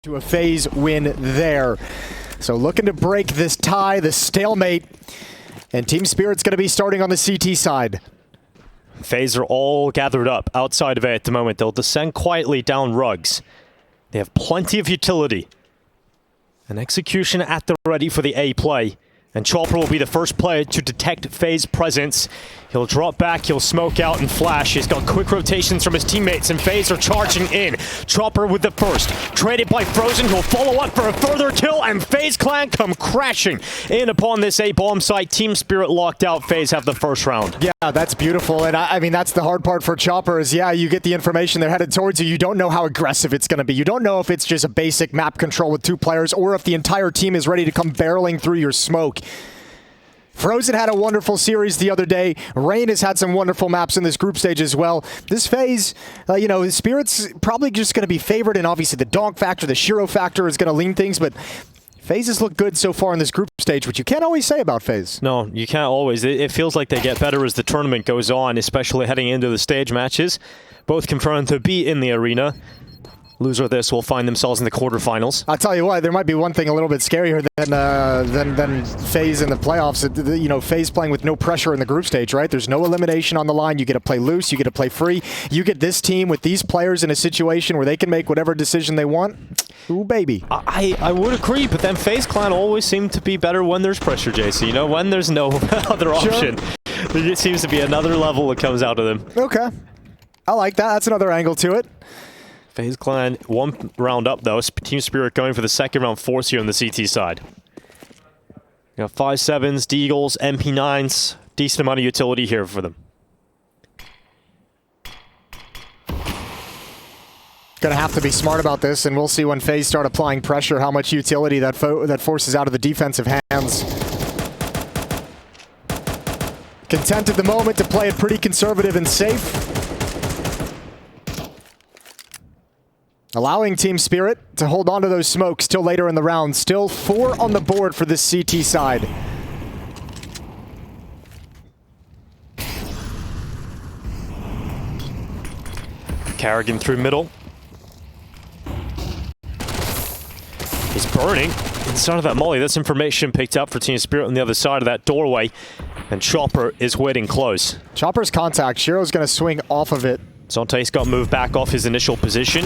to a FaZe win there. So looking to break this tie, this stalemate, and Team Spirit's going to be starting on the CT side. FaZe are all gathered up outside of A at the moment. They'll descend quietly down rugs. They have plenty of utility. An execution at the ready for the A play. And Chopper will be the first player to detect FaZe presence. He'll drop back, he'll smoke out and flash. He's got quick rotations from his teammates, and FaZe are charging in. Chopper with the first. Traded by Frozen, he'll follow up for a further kill, and FaZe Clan come crashing in upon this A bomb site. Team Spirit locked out. FaZe have the first round. Yeah, that's beautiful. And I mean, that's the hard part for Chopper is, yeah, you get the information they're headed towards you. You don't know how aggressive it's going to be. You don't know if it's just a basic map control with 2 players or if the entire team is ready to come barreling through your smoke. Frozen had a wonderful series the other day. Rain has had some wonderful maps in this group stage as well. This FaZe, you know, Spirit's probably just going to be favored, and obviously the Donk factor, the Shiro factor is going to lean things, but FaZe has looked good so far in this group stage, which you can't always say about FaZe. No, you can't always. It feels like they get better as the tournament goes on, especially heading into the stage matches. Both confirmed to be in the arena. Loser of this will find themselves in the quarterfinals. I'll tell you what, there might be one thing a little bit scarier than FaZe in the playoffs. You know, FaZe playing with no pressure in the group stage, right? There's no elimination on the line. You get to play loose. You get to play free. You get this team with these players in a situation where they can make whatever decision they want. Ooh, baby. I would agree, but then FaZe Clan always seem to be better when there's pressure, JC. You know, when there's no other option. Sure. There seems to be another level that comes out of them. Okay. I like that. That's another angle to it. FaZe Clan 1 round up, though. Team Spirit going for the second round force here on the CT side. You got 5.7s, Deagles, MP9s. Decent amount of utility here for them. Gonna have to be smart about this, and we'll see when FaZe start applying pressure how much utility that forces out of the defensive hands. Content at the moment to play it pretty conservative and safe. Allowing Team Spirit to hold on to those smokes till later in the round. Still 4 on the board for this CT side. Carrigan through middle. He's burning inside of that molly. That's information picked up for Team Spirit on the other side of that doorway. And Chopper is waiting close. Chopper's contact. Shiro's going to swing off of it. Zonte's got moved back off his initial position.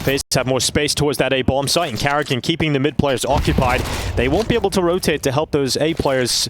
FaZe have more space towards that A bomb site, and Carrigan keeping the mid players occupied. They won't be able to rotate to help those A players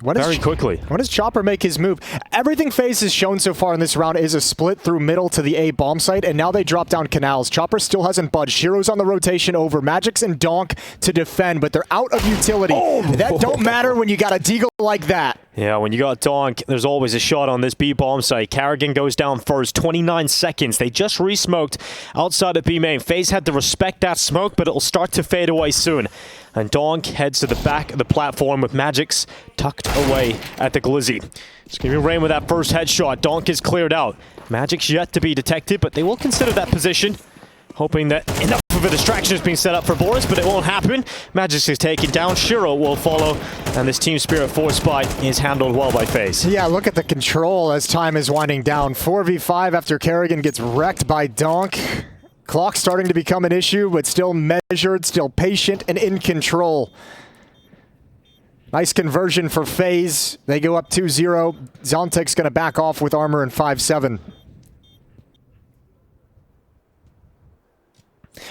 very quickly. When does Chopper make his move? Everything FaZe has shown so far in this round is a split through middle to the A bomb site, and now they drop down canals. Chopper still hasn't budged. Shiro's on the rotation over. Magic's and Donk to defend, but they're out of utility. Oh, that don't matter when you got a Deagle like that. Yeah, when you got Donk, there's always a shot on this B bomb site. Carrigan goes down first, 29 seconds. They just re-smoked outside of B main. FaZe had to respect that smoke, but it'll start to fade away soon. And Donk heads to the back of the platform with Magic's tucked away at the glizzy. It's going to be Rain with that first headshot. Donk is cleared out. Magic's yet to be detected, but they will consider that position, hoping that enough of a distraction is being set up for Boris, but it won't happen. Magic's is taken down. Shiro will follow, and this Team Spirit 4 spot is handled well by FaZe. Yeah, look at the control as time is winding down. 4v5 after Carrigan gets wrecked by Donk. Clock starting to become an issue, but still measured, still patient, and in control. Nice conversion for FaZe. They go up 2-0. Zontek's going to back off with armor and 5-7.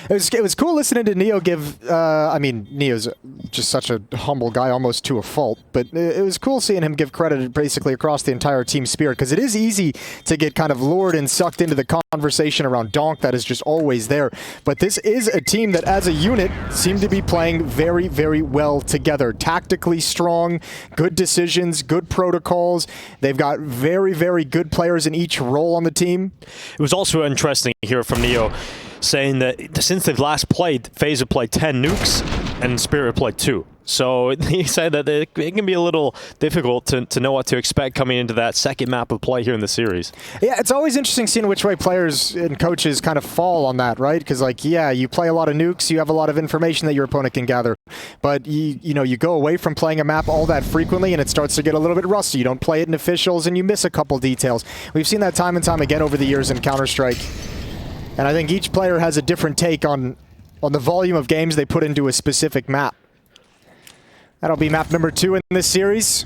It was cool listening to Neo give, I mean, Neo's just such a humble guy, almost to a fault, but it was cool seeing him give credit basically across the entire Team Spirit, because it is easy to get kind of lured and sucked into the conversation around Donk that is just always there. But this is a team that as a unit seem to be playing very, very well together. Tactically strong, good decisions, good protocols. They've got very, very good players in each role on the team. It was also interesting to hear from Neo saying that since they've last played, FaZe have played 10 nukes and Spirit played 2. So he said that it can be a little difficult to know what to expect coming into that second map of play here in the series. Yeah, it's always interesting seeing which way players and coaches kind of fall on that, right? Because, like, yeah, you play a lot of nukes, you have a lot of information that your opponent can gather. But, you know, you go away from playing a map all that frequently and it starts to get a little bit rusty. You don't play it in officials and you miss a couple details. We've seen that time and time again over the years in Counter-Strike. And I think each player has a different take on on the volume of games they put into a specific map. That'll be map number 2 in this series.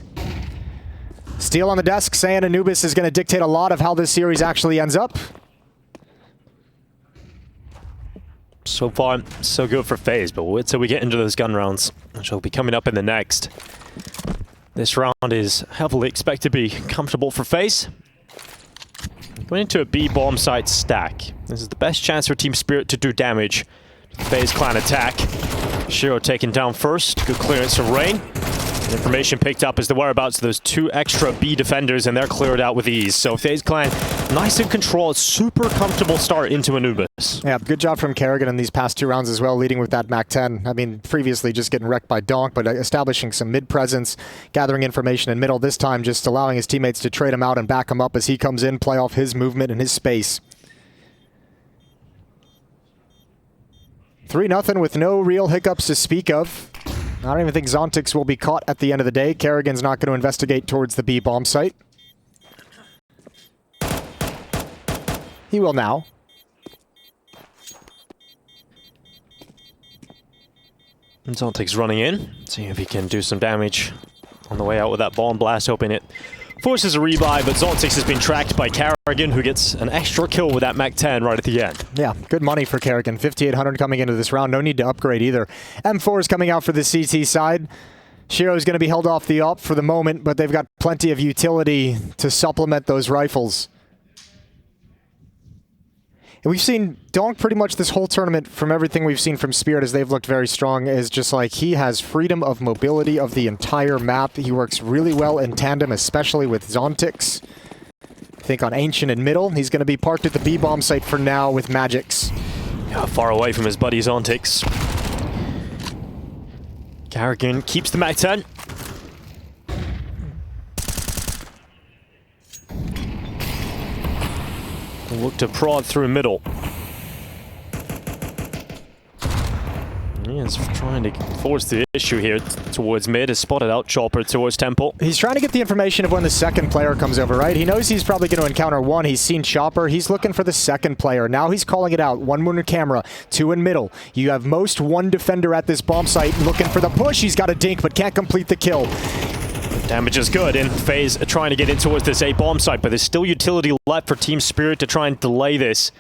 Steel on the desk saying Anubis is going to dictate a lot of how this series actually ends up. So far, so good for FaZe, but wait till we get into those gun rounds, which will be coming up in the next. This round is heavily expected to be comfortable for FaZe. Going into a B bomb site stack. This is the best chance for Team Spirit to do damage. FaZe clan attack. Shiro taken down first. Good clearance from Rain. Information picked up is the whereabouts of those 2 extra B defenders, and they're cleared out with ease. So FaZe clan, nice and controlled, super comfortable start into Anubis. Yeah, good job from Kerrigan in these past 2 rounds as well, leading with that MAC-10. I mean, previously just getting wrecked by Donk, but establishing some mid-presence, gathering information in middle. This time just allowing his teammates to trade him out and back him up as he comes in, play off his movement and his space. 3-0 with no real hiccups to speak of. I don't even think Zontix will be caught at the end of the day. Kerrigan's not going to investigate towards the B bomb site. He will now. And Zontix running in, see if he can do some damage on the way out with that bomb blast, hoping it forces a rebuy, but Zontix has been tracked by Kerrigan, who gets an extra kill with that MAC-10 right at the end. Yeah, good money for Kerrigan. 5,800 coming into this round. No need to upgrade either. M4 is coming out for the CT side. Shiro is going to be held off the op for the moment, but they've got plenty of utility to supplement those rifles. And we've seen Donk pretty much this whole tournament, from everything we've seen from Spirit as they've looked very strong, is just like he has freedom of mobility of the entire map. He works really well in tandem, especially with Zontix. I think on Ancient and Middle, he's going to be parked at the B-bomb site for now with Magix. Yeah, far away from his buddy Zontix. Kerrigan keeps the MAC-10. Look to prod through middle. He's trying to force the issue here towards mid. Has spotted out Chopper towards Temple. He's trying to get the information of when the second player comes over, right? He knows he's probably going to encounter one. He's seen Chopper. He's looking for the second player. Now he's calling it out. 1 moon camera, 2 in middle. You have most 1 defender at this bomb site looking for the push. He's got a dink, but can't complete the kill. Damage is good, and FaZe are trying to get in towards this A bomb site, but there's still utility left for Team Spirit to try and delay this.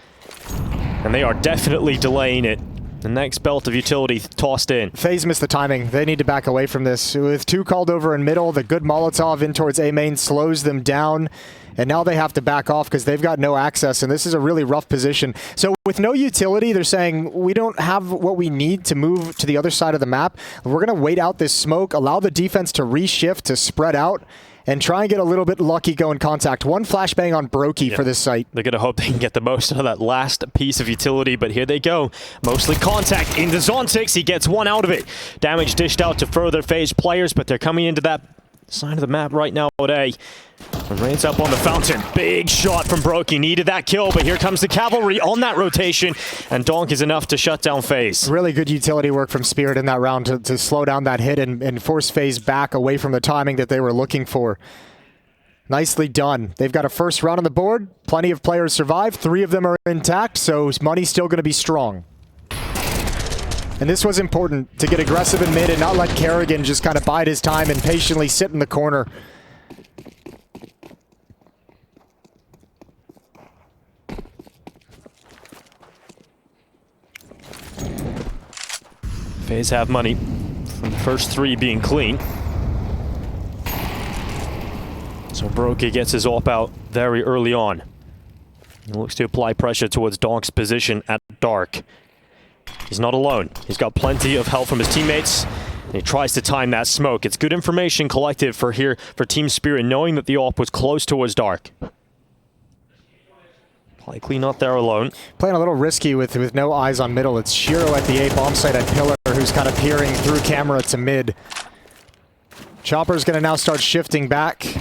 And they are definitely delaying it. The next belt of utility tossed in. FaZe missed the timing. They need to back away from this. With 2 called over in middle, the good Molotov in towards A main slows them down. And now they have to back off because they've got no access, and this is a really rough position. So with no utility, they're saying, we don't have what we need to move to the other side of the map. We're going to wait out this smoke, allow the defense to reshift, to spread out, and try and get a little bit lucky going contact. 1 flashbang on Brokey for this site. They're going to hope they can get the most out of that last piece of utility, but here they go. Mostly contact into Zontix. He gets 1 out of it. Damage dished out to further FaZe players, but they're coming into that side of the map right now at A. And Rain's up on the fountain. Big shot from Brokey. Needed that kill, but here comes the cavalry on that rotation, and Donk is enough to shut down FaZe. Really good utility work from Spirit in that round to slow down that hit and force FaZe back away from the timing that they were looking for. Nicely done. They've got a first round on the board. Plenty of players survive. 3 of them are intact, so money's still going to be strong. And this was important, to get aggressive in mid and not let Kerrigan just kind of bide his time and patiently sit in the corner. FaZe have money from the first 3 being clean. So Brokey gets his AWP out very early on. He looks to apply pressure towards Donk's position at dark. He's not alone. He's got plenty of help from his teammates. And he tries to time that smoke. It's good information collective for Team Spirit, knowing that the AWP was close towards dark. Likely not there alone. Playing a little risky with no eyes on middle. It's Shiro at the A bomb site at Pillar, who's kind of peering through camera to mid. Chopper's going to now start shifting back.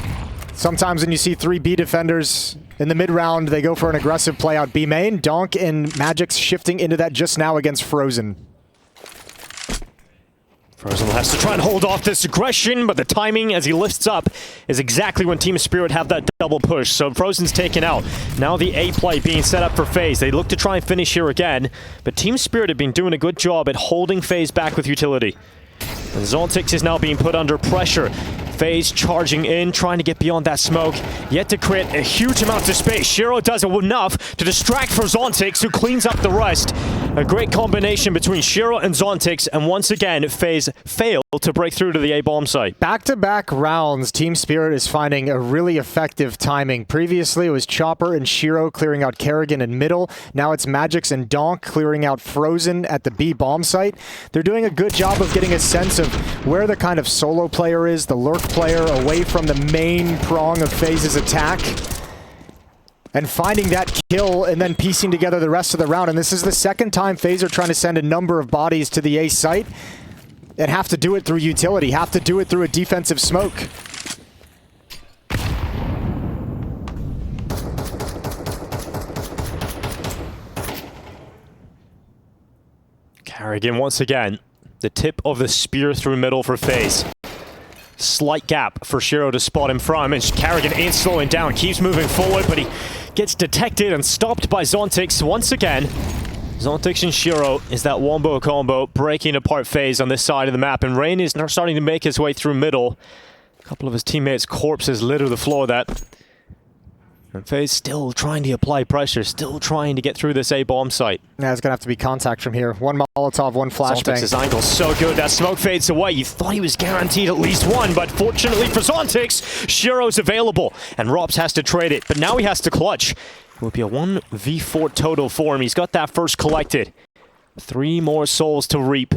Sometimes when you see 3 B defenders in the mid-round, they go for an aggressive play out B main. Donk and Magix shifting into that just now against Frozen. Frozen has to try and hold off this aggression, but the timing as he lifts up is exactly when Team Spirit have that double push. So Frozen's taken out. Now the A play being set up for FaZe. They look to try and finish here again, but Team Spirit have been doing a good job at holding FaZe back with utility. And Zontix is now being put under pressure. FaZe charging in, trying to get beyond that smoke, yet to create a huge amount of space. Shiro does enough to distract for Zontix, who cleans up the rest. A great combination between Shiro and Zontix, and once again, FaZe failed to break through to the A bomb site. Back-to-back rounds, Team Spirit is finding a really effective timing. Previously, it was Chopper and Shiro clearing out Kerrigan in middle. Now it's Magix and Donk clearing out Frozen at the B bomb site. They're doing a good job of getting a sense of where the kind of solo player is, the lurk player, away from the main prong of FaZe's attack, and finding that kill and then piecing together the rest of the round. And this is the second time FaZe are trying to send a number of bodies to the A site and have to do it through utility, have to do it through a defensive smoke. Kerrigan once again, the tip of the spear through middle for FaZe. Slight gap for Shiro to spot him from, and Kerrigan ain't slowing down, keeps moving forward, but he gets detected and stopped by Zontix once again. Zontix and Shiro is that wombo combo breaking apart FaZe on this side of the map, and Rain is now starting to make his way through middle. A couple of his teammates' corpses litter the floor that. And FaZe still trying to apply pressure, still trying to get through this A bomb site. Yeah, it's going to have to be contact from here. One Molotov, one flashbang. Zontix's angle's so good, that smoke fades away. You thought he was guaranteed at least one, but fortunately for Zontix, Shiro's available, and Rops has to trade it, but now he has to clutch. It would be a 1v4 total for him. He's got that first collected. 3 more souls to reap.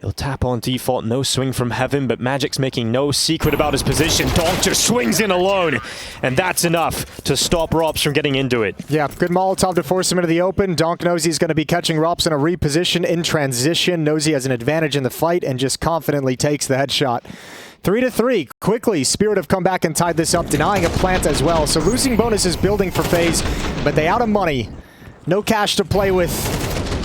He'll tap on default, no swing from heaven, but Magic's making no secret about his position. Donk just swings in alone, and that's enough to stop Rops from getting into it. Yeah, good Molotov to force him into the open. Donk knows he's going to be catching Rops in a reposition in transition, knows he has an advantage in the fight, and just confidently takes the headshot. 3-3. Quickly, Spirit have come back and tied this up, denying a plant as well. So losing bonus is building for FaZe, but they out of money. No cash to play with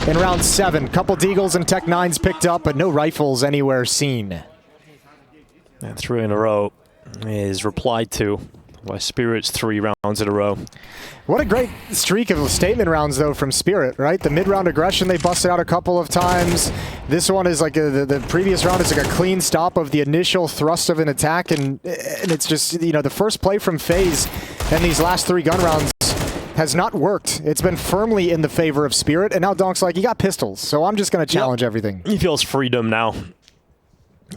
in round 7. Couple Deagles and Tech 9s picked up, but no rifles anywhere seen. And 3 in a row is replied to by Spirit's 3 rounds in a row. What a great streak of statement rounds, though, from Spirit, right? The mid-round aggression, they busted out a couple of times. This one is like the previous round is like a clean stop of the initial thrust of an attack, and it's just, you know, the first play from FaZe and these last 3 gun rounds has not worked. It's been firmly in the favor of Spirit, and now Donk's like, you got pistols, so I'm just going to challenge everything. He feels freedom now.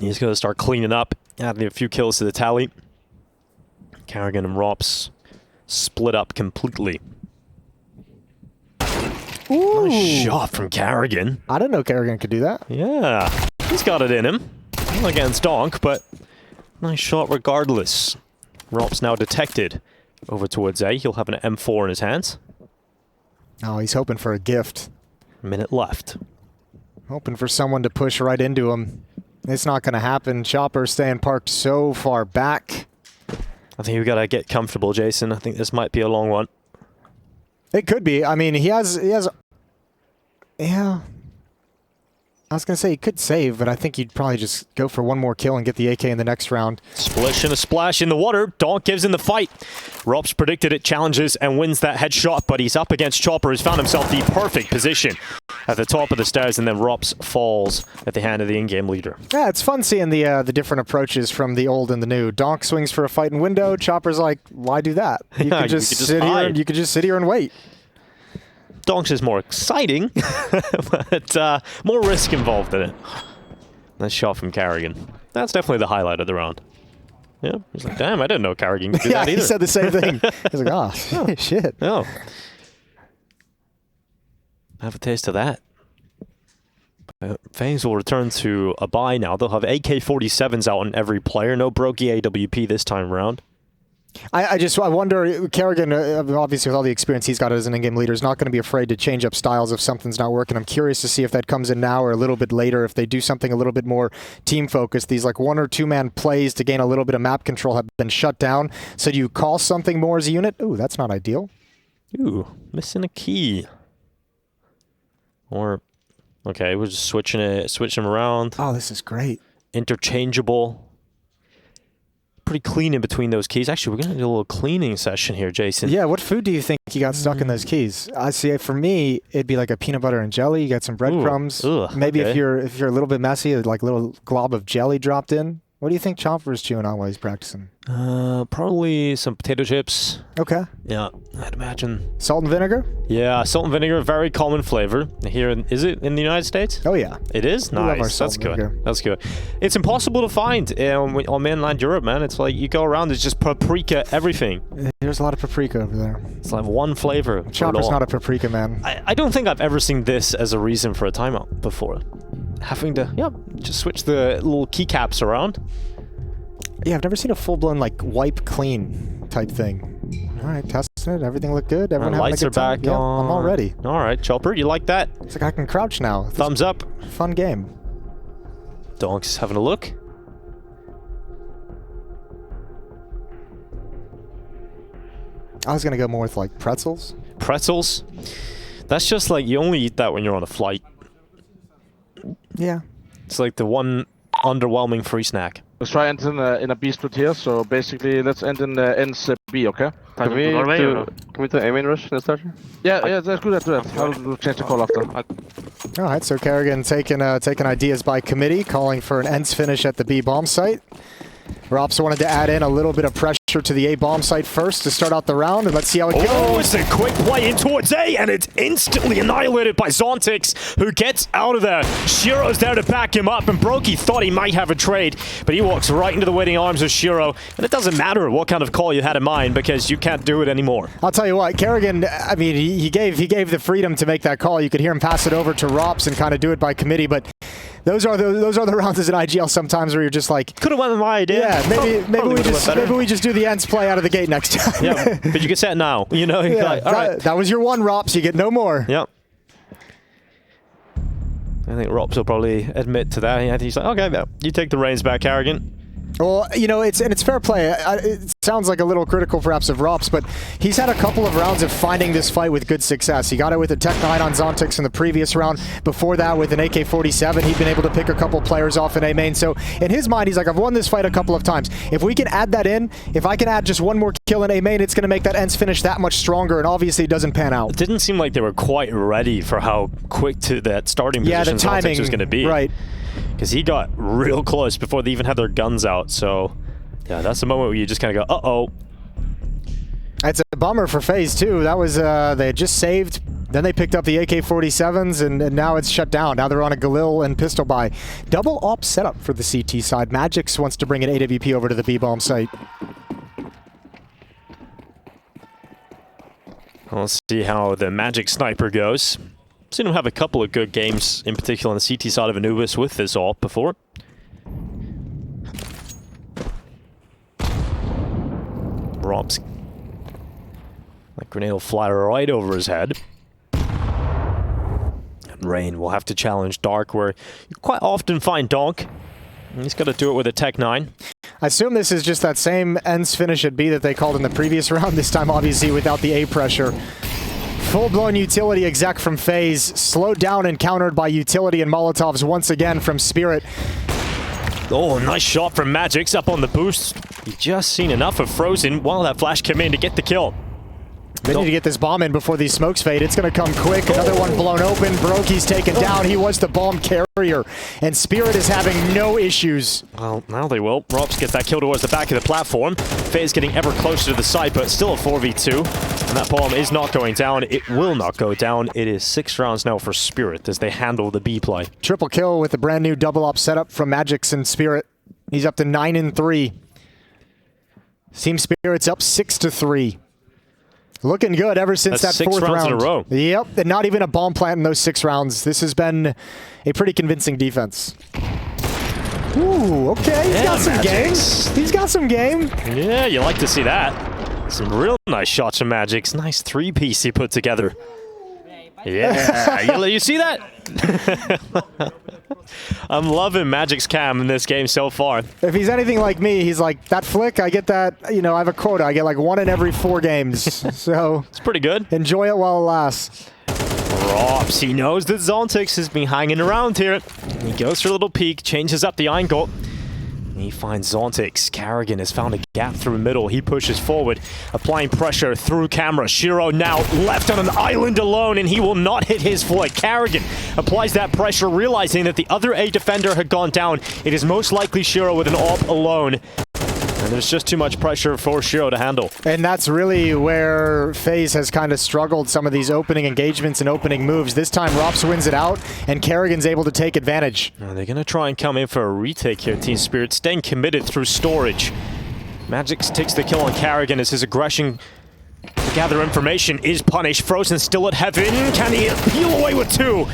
He's going to start cleaning up, adding a few kills to the tally. Kerrigan and Rops split up completely. Ooh. Nice shot from Kerrigan. I didn't know Kerrigan could do that. Yeah, he's got it in him. Not against Donk, but nice shot regardless. Rops now detected. Over towards A. He'll have an M4 in his hands. Oh, he's hoping for a gift. Minute left. Hoping for someone to push right into him. It's not going to happen. Chopper staying parked so far back. I think we've got to get comfortable, Jason. I think this might be a long one. It could be. I mean, he has. Yeah. I was going to say he could save, but I think he'd probably just go for one more kill and get the AK in the next round. Splish and a splash in the water. Donk gives in the fight. Rops predicted it, challenges, and wins that headshot, but he's up against Chopper, who's found himself the perfect position at the top of the stairs, and then Rops falls at the hand of the in-game leader. Yeah, it's fun seeing the different approaches from the old and the new. Donk swings for a fight in window. Chopper's like, why do that? You could just sit here. You could just sit here and wait. Donk's is more exciting, but more risk involved in it. Nice shot from Kerrigan. That's definitely the highlight of the round. Yeah, he's like, damn, I didn't know Kerrigan could do that either. He said the same thing. He's like, oh, shit. Oh. Have a taste of that. FaZe will return to a bye now. They'll have AK-47s out on every player. No Brokey AWP this time around. I wonder, Kerrigan, obviously with all the experience he's got as an in-game leader, is not going to be afraid to change up styles if something's not working. I'm curious to see if that comes in now or a little bit later, if they do something a little bit more team-focused. These like 1 or 2 man plays to gain a little bit of map control have been shut down. So do you call something more as a unit? Ooh, that's not ideal. Ooh, missing a key. Or Okay, we're just switching them around. Oh, this is great. Interchangeable. Pretty clean in between those keys. Actually, we're going to do a little cleaning session here, Jason. Yeah, what food do you think you got stuck in those keys? I see. For me, it'd be like a peanut butter and jelly. You got some breadcrumbs. Maybe okay. if you're a little bit messy, like a little glob of jelly dropped in. What do you think Chomper is chewing on while he's practicing? Probably some potato chips. Okay. Yeah, I'd imagine. Salt and vinegar? Yeah, salt and vinegar, very common flavor. Here, is it in the United States? Oh, yeah. It is? We love our Nice. salt That's and good. vinegar. That's good. It's impossible to find on mainland Europe, man. It's like you go around, it's just paprika everything. There's a lot of paprika over there. It's like one flavor. for it Chopper's all. not a paprika man. I don't think I've ever seen this as a reason for a timeout before. Having to, just switch the little keycaps around. Yeah, I've never seen a full-blown, like, wipe clean type thing. All right, testing it. Everything looked good. Everyone having a Lights good are time? back Yep, on. I'm all ready. All right, Chopper, you like that? It's like I can crouch now. This Thumbs up. is a fun game. Donk's having a look. I was going to go more with, like, pretzels. Pretzels. That's just like, you only eat that when you're on a flight. Yeah. It's like the one underwhelming free snack. Let's try end in a B split here. So basically, let's end in ends B, okay? Can we do aim in rush in starter? Yeah, let's do that. I'll change the call after. All right, so Kerrigan taking ideas by committee, calling for an ends finish at the B bomb site. Rops wanted to add in a little bit of pressure to the A bomb site first to start out the round, and let's see how it goes. Oh, it's a quick play in towards A, and it's instantly annihilated by Zontix, who gets out of there. Shiro's there to back him up, and Brokey thought he might have a trade, but he walks right into the waiting arms of Shiro, and it doesn't matter what kind of call you had in mind, because you can't do it anymore. I'll tell you what, Kerrigan, I mean, he gave the freedom to make that call. You could hear him pass it over to Rops and kind of do it by committee, but those are the rounds as an IGL sometimes where you're just like, Could have went with my idea. yeah, maybe we just do the ends play out of the gate next time. Yeah, but you get set now. You know, Yeah, like, all right. that was your one, Rops. You get no more. Yep. I think Rops will probably admit to that. I think he's like, okay, no, you take the reins back, Kerrigan. Well, you know, it's fair play. It sounds like a little critical perhaps of Rops, but he's had a couple of rounds of finding this fight with good success. He got it with a Tech 9 on Zontix in the previous round. Before that, with an AK-47, he'd been able to pick a couple players off in A main. So in his mind, he's like, I've won this fight a couple of times. If we can add that in, if I can add just one more kill in A main, it's going to make that ends finish that much stronger, and obviously it doesn't pan out. It didn't seem like they were quite ready for how quick to that starting position the timing Zontix was going to be. Right. Because he got real close before they even had their guns out, so yeah, that's the moment where you just kind of go, uh-oh. It's a bummer for FaZe too. That was, they had just saved, then they picked up the AK-47s, and now it's shut down. Now they're on a Galil and pistol buy. Double op setup for the CT side. Magix wants to bring an AWP over to the B-bomb site. Let's see how the Magic Sniper goes. Seen him have a couple of good games, in particular on the CT side of Anubis with this AWP before. Rob's that grenade will fly right over his head. And Rain will have to challenge Dark, where you quite often find Donk. And he's got to do it with a Tech 9. I assume this is just that same ends finish at B that they called in the previous round, this time obviously without the A pressure. Full-blown utility exec from FaZe, slowed down and countered by utility and Molotovs once again from Spirit. Oh, nice shot from Magix up on the boost. You just seen enough of Frozen while that flash came in to get the kill. They need to get this bomb in before these smokes fade. It's going to come quick. Another one blown open. Brokey's taken down. He was the bomb carrier. And Spirit is having no issues. Well, now they will. Rops gets that kill towards the back of the platform. FaZe getting ever closer to the site, but still a 4v2. And that bomb is not going down. It will not go down. It is 6 rounds now for Spirit as they handle the B play. Triple kill with a brand new double op setup from Magix and Spirit. He's up to 9-3. Team Spirit's up 6-3. Looking good ever since That's that 6 fourth rounds round. in a row. Yep, and not even a bomb plant in those 6 rounds. This has been a pretty convincing defense. Ooh, okay, he's got some game. He's got some game. Yeah, you like to see that. Some real nice shots from Magix. Nice 3-piece he put together. Yeah, you see that? I'm loving Magic's cam in this game so far. If he's anything like me, he's like, that flick, I get that, you know, I have a quota. I get like 1 in every 4 games. So It's pretty good. enjoy it while it lasts. Rops, he knows that Zontix has been hanging around here. He goes for a little peek, changes up the angle. He finds Zontix. Karrigan has found a gap through middle. He pushes forward, applying pressure through camera. Shiro now left on an island alone, and he will not hit his foot. Karrigan applies that pressure, realizing that the other A defender had gone down. It is most likely Shiro with an AWP alone. And there's just too much pressure for Shiro to handle. And that's really where FaZe has kind of struggled, some of these opening engagements and opening moves. This time, Rops wins it out, and Karrigan's able to take advantage. Now they're going to try and come in for a retake here, Team Spirit, staying committed through storage. Magix takes the kill on Karrigan as his aggression to gather information is punished. Frozen still at heaven. Can he peel away with two?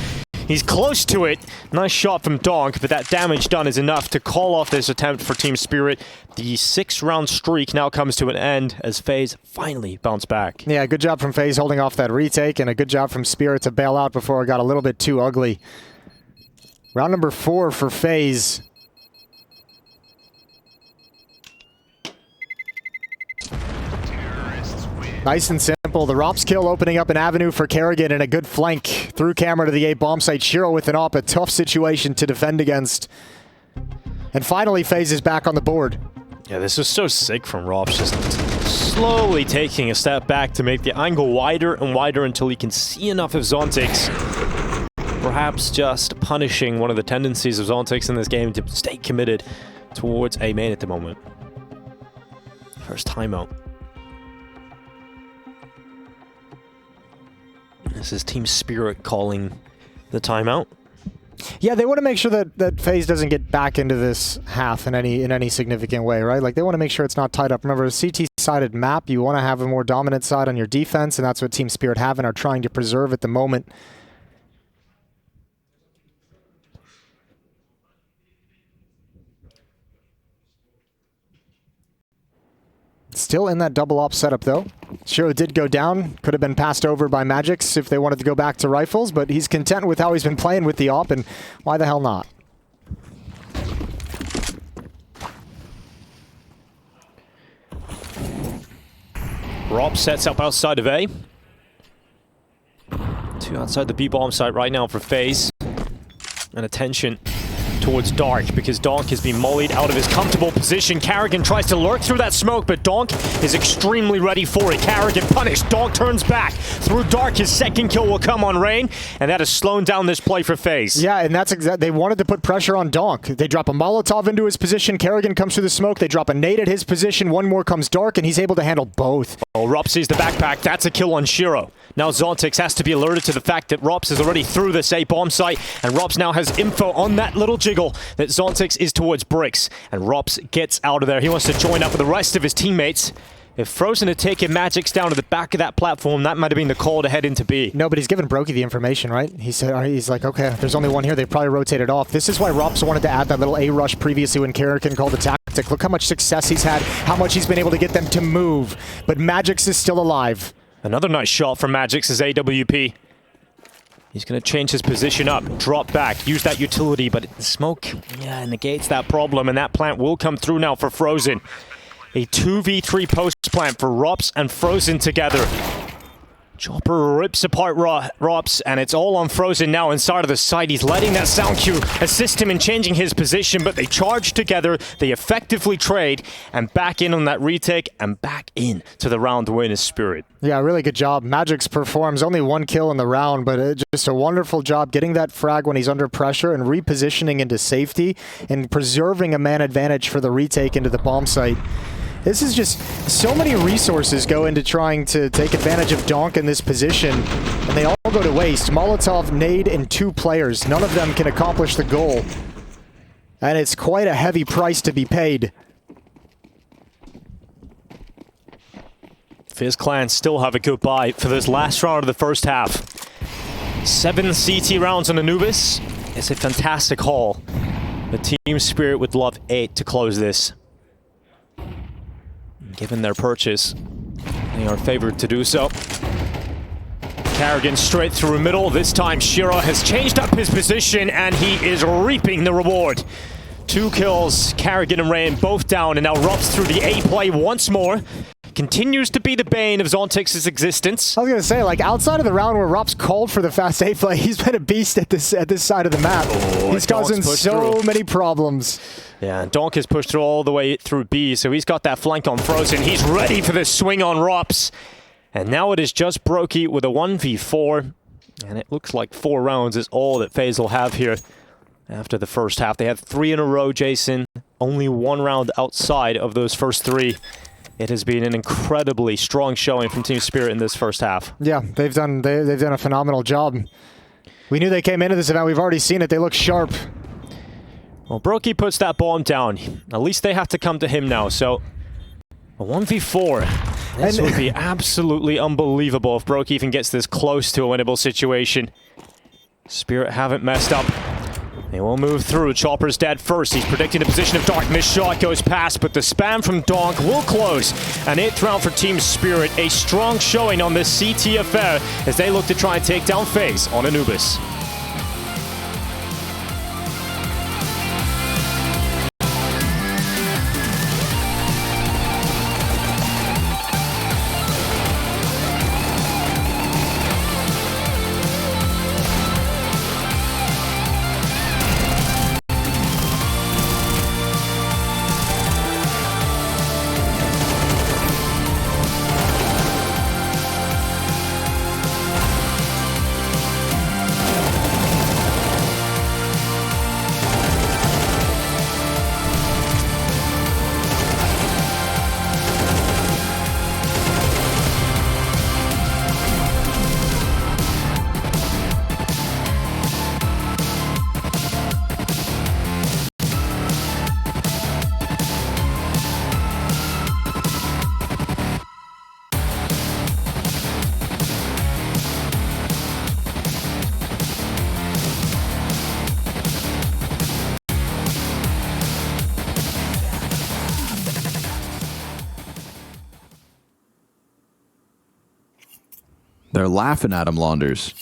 He's close to it. Nice shot from Donk, but that damage done is enough to call off this attempt for Team Spirit. The 6-round streak now comes to an end as FaZe finally bounce back. Yeah, good job from FaZe holding off that retake, and a good job from Spirit to bail out before it got a little bit too ugly. Round number 4 for FaZe. Nice and simple. The Rops kill opening up an avenue for Karrigan and a good flank through camera to the A bomb site. Shiro with an AWP, a tough situation to defend against. And finally, FaZe is back on the board. Yeah, this is so sick from Rops, just slowly taking a step back to make the angle wider and wider until he can see enough of Zontix. Perhaps just punishing one of the tendencies of Zontix in this game to stay committed towards A main at the moment. First timeout. This is Team Spirit calling the timeout. Yeah, they want to make sure that FaZe doesn't get back into this half in any significant way, right? Like, they want to make sure it's not tied up. Remember, a CT-sided map, you want to have a more dominant side on your defense, and that's what Team Spirit have and are trying to preserve at the moment. Still in that double op setup, though. Shiro did go down. Could have been passed over by Magix if they wanted to go back to rifles, but he's content with how he's been playing with the op, and why the hell not? Rob sets up outside of A. 2 outside the B bomb site right now for FaZe. And attention towards Dark, because Donk has been mollied out of his comfortable position. Karrigan tries to lurk through that smoke, but Donk is extremely ready for it. Karrigan punished. Donk turns back. Through Dark, his second kill will come on Rain, and that has slowed down this play for FaZe. Yeah, and that's exactly. They wanted to put pressure on Donk. They drop a Molotov into his position. Karrigan comes through the smoke. They drop a nade at his position. One more comes Dark, and he's able to handle both. Oh, Rops sees the backpack. That's a kill on Shiro. Now Zontix has to be alerted to the fact that Rops is already through this A bomb site, and Rops now has info on that little jiggle that Zontix is towards bricks, and Rops gets out of there. He wants to join up with the rest of his teammates. If Frozen had taken Magix down to the back of that platform, that might have been the call to head into B. No, but he's given Brokey the information, right? He said, he's like, okay, there's only one here. They probably rotated off. This is why Rops wanted to add that little A rush previously when Karrigan called the tactic. Look how much success he's had, how much he's been able to get them to move. But Magix is still alive. Another nice shot from Magix as AWP. He's going to change his position up, drop back, use that utility, but the smoke, yeah, negates that problem, and that plant will come through now for Frozen. A 2v3 post plant for Rops and Frozen together. Chopper rips apart Rops, and it's all on Frozen now inside of the site. He's letting that sound cue assist him in changing his position, but they charge together, they effectively trade, and back in on that retake, and back in to the round win is Spirit. Yeah, really good job. Magix performs only 1 kill in the round, but just a wonderful job getting that frag when he's under pressure and repositioning into safety and preserving a man advantage for the retake into the bomb site. This is just so many resources go into trying to take advantage of Donk in this position, and they all go to waste. Molotov, nade, and 2 players. None of them can accomplish the goal. And it's quite a heavy price to be paid. FaZe Clan still have a goodbye for this last round of the first half. 7 CT rounds on Anubis. It's a fantastic haul. The Team Spirit would love 8 to close this. Given their purchase, they are favored to do so. Karrigan straight through middle. This time Shiro has changed up his position, and he is reaping the reward. 2 kills, Karrigan and Rain both down, and now Rops through the A play once more. continues to be the bane of Zontix's existence. I was going to say, like, outside of the round where Rop's called for the fast A play, he's been a beast at this side of the map. He's causing so many problems. Yeah, and Donk has pushed through all the way through B, so he's got that flank on Frozen. He's ready for this swing on Rops. And now it is just Brokey with a 1v4. And it looks like 4 rounds is all that FaZe will have here after the first half. They have 3 in a row, Jason. Only 1 round outside of those first 3. It has been an incredibly strong showing from Team Spirit in this first half. Yeah, they've done a phenomenal job. We knew they came into this event. We've already seen it. They look sharp. Well, Brokey puts that bomb down. At least they have to come to him now. So a 1v4. This would be absolutely unbelievable if Brokey even gets this close to a winnable situation. Spirit haven't messed up. They will move through. Chopper's dead first. He's predicting a position of darkness. Shot goes past, but the spam from Donk will close. An 8th round for Team Spirit. A strong showing on this CT affair as they look to try and take down FaZe on Anubis. They're laughing at him, Launders.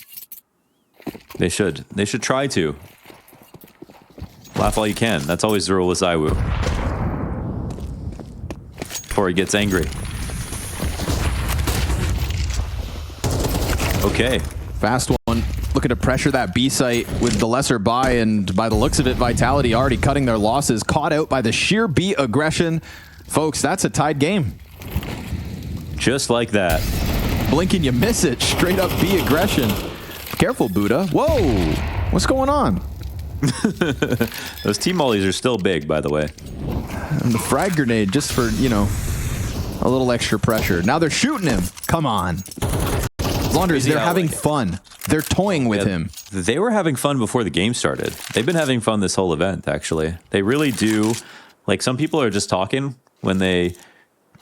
They should. They should try to. Laugh all you can. That's always the rule with Zywoo. Before he gets angry. Okay. Fast one. Looking to pressure that B site with the lesser buy, and by the looks of it, Vitality already cutting their losses. Caught out by the sheer B aggression. Folks, that's a tied game. Just like that. Blink and you miss it. Straight up B aggression. Careful, Buddha. Whoa! What's going on? Those team mollies are still big, by the way. And the frag grenade just for, you know, a little extra pressure. Now they're shooting him. Come on. Launders, they're having fun. They're toying with him. They were having fun before the game started. They've been having fun this whole event, actually. They really do. Like, some people are just talking when they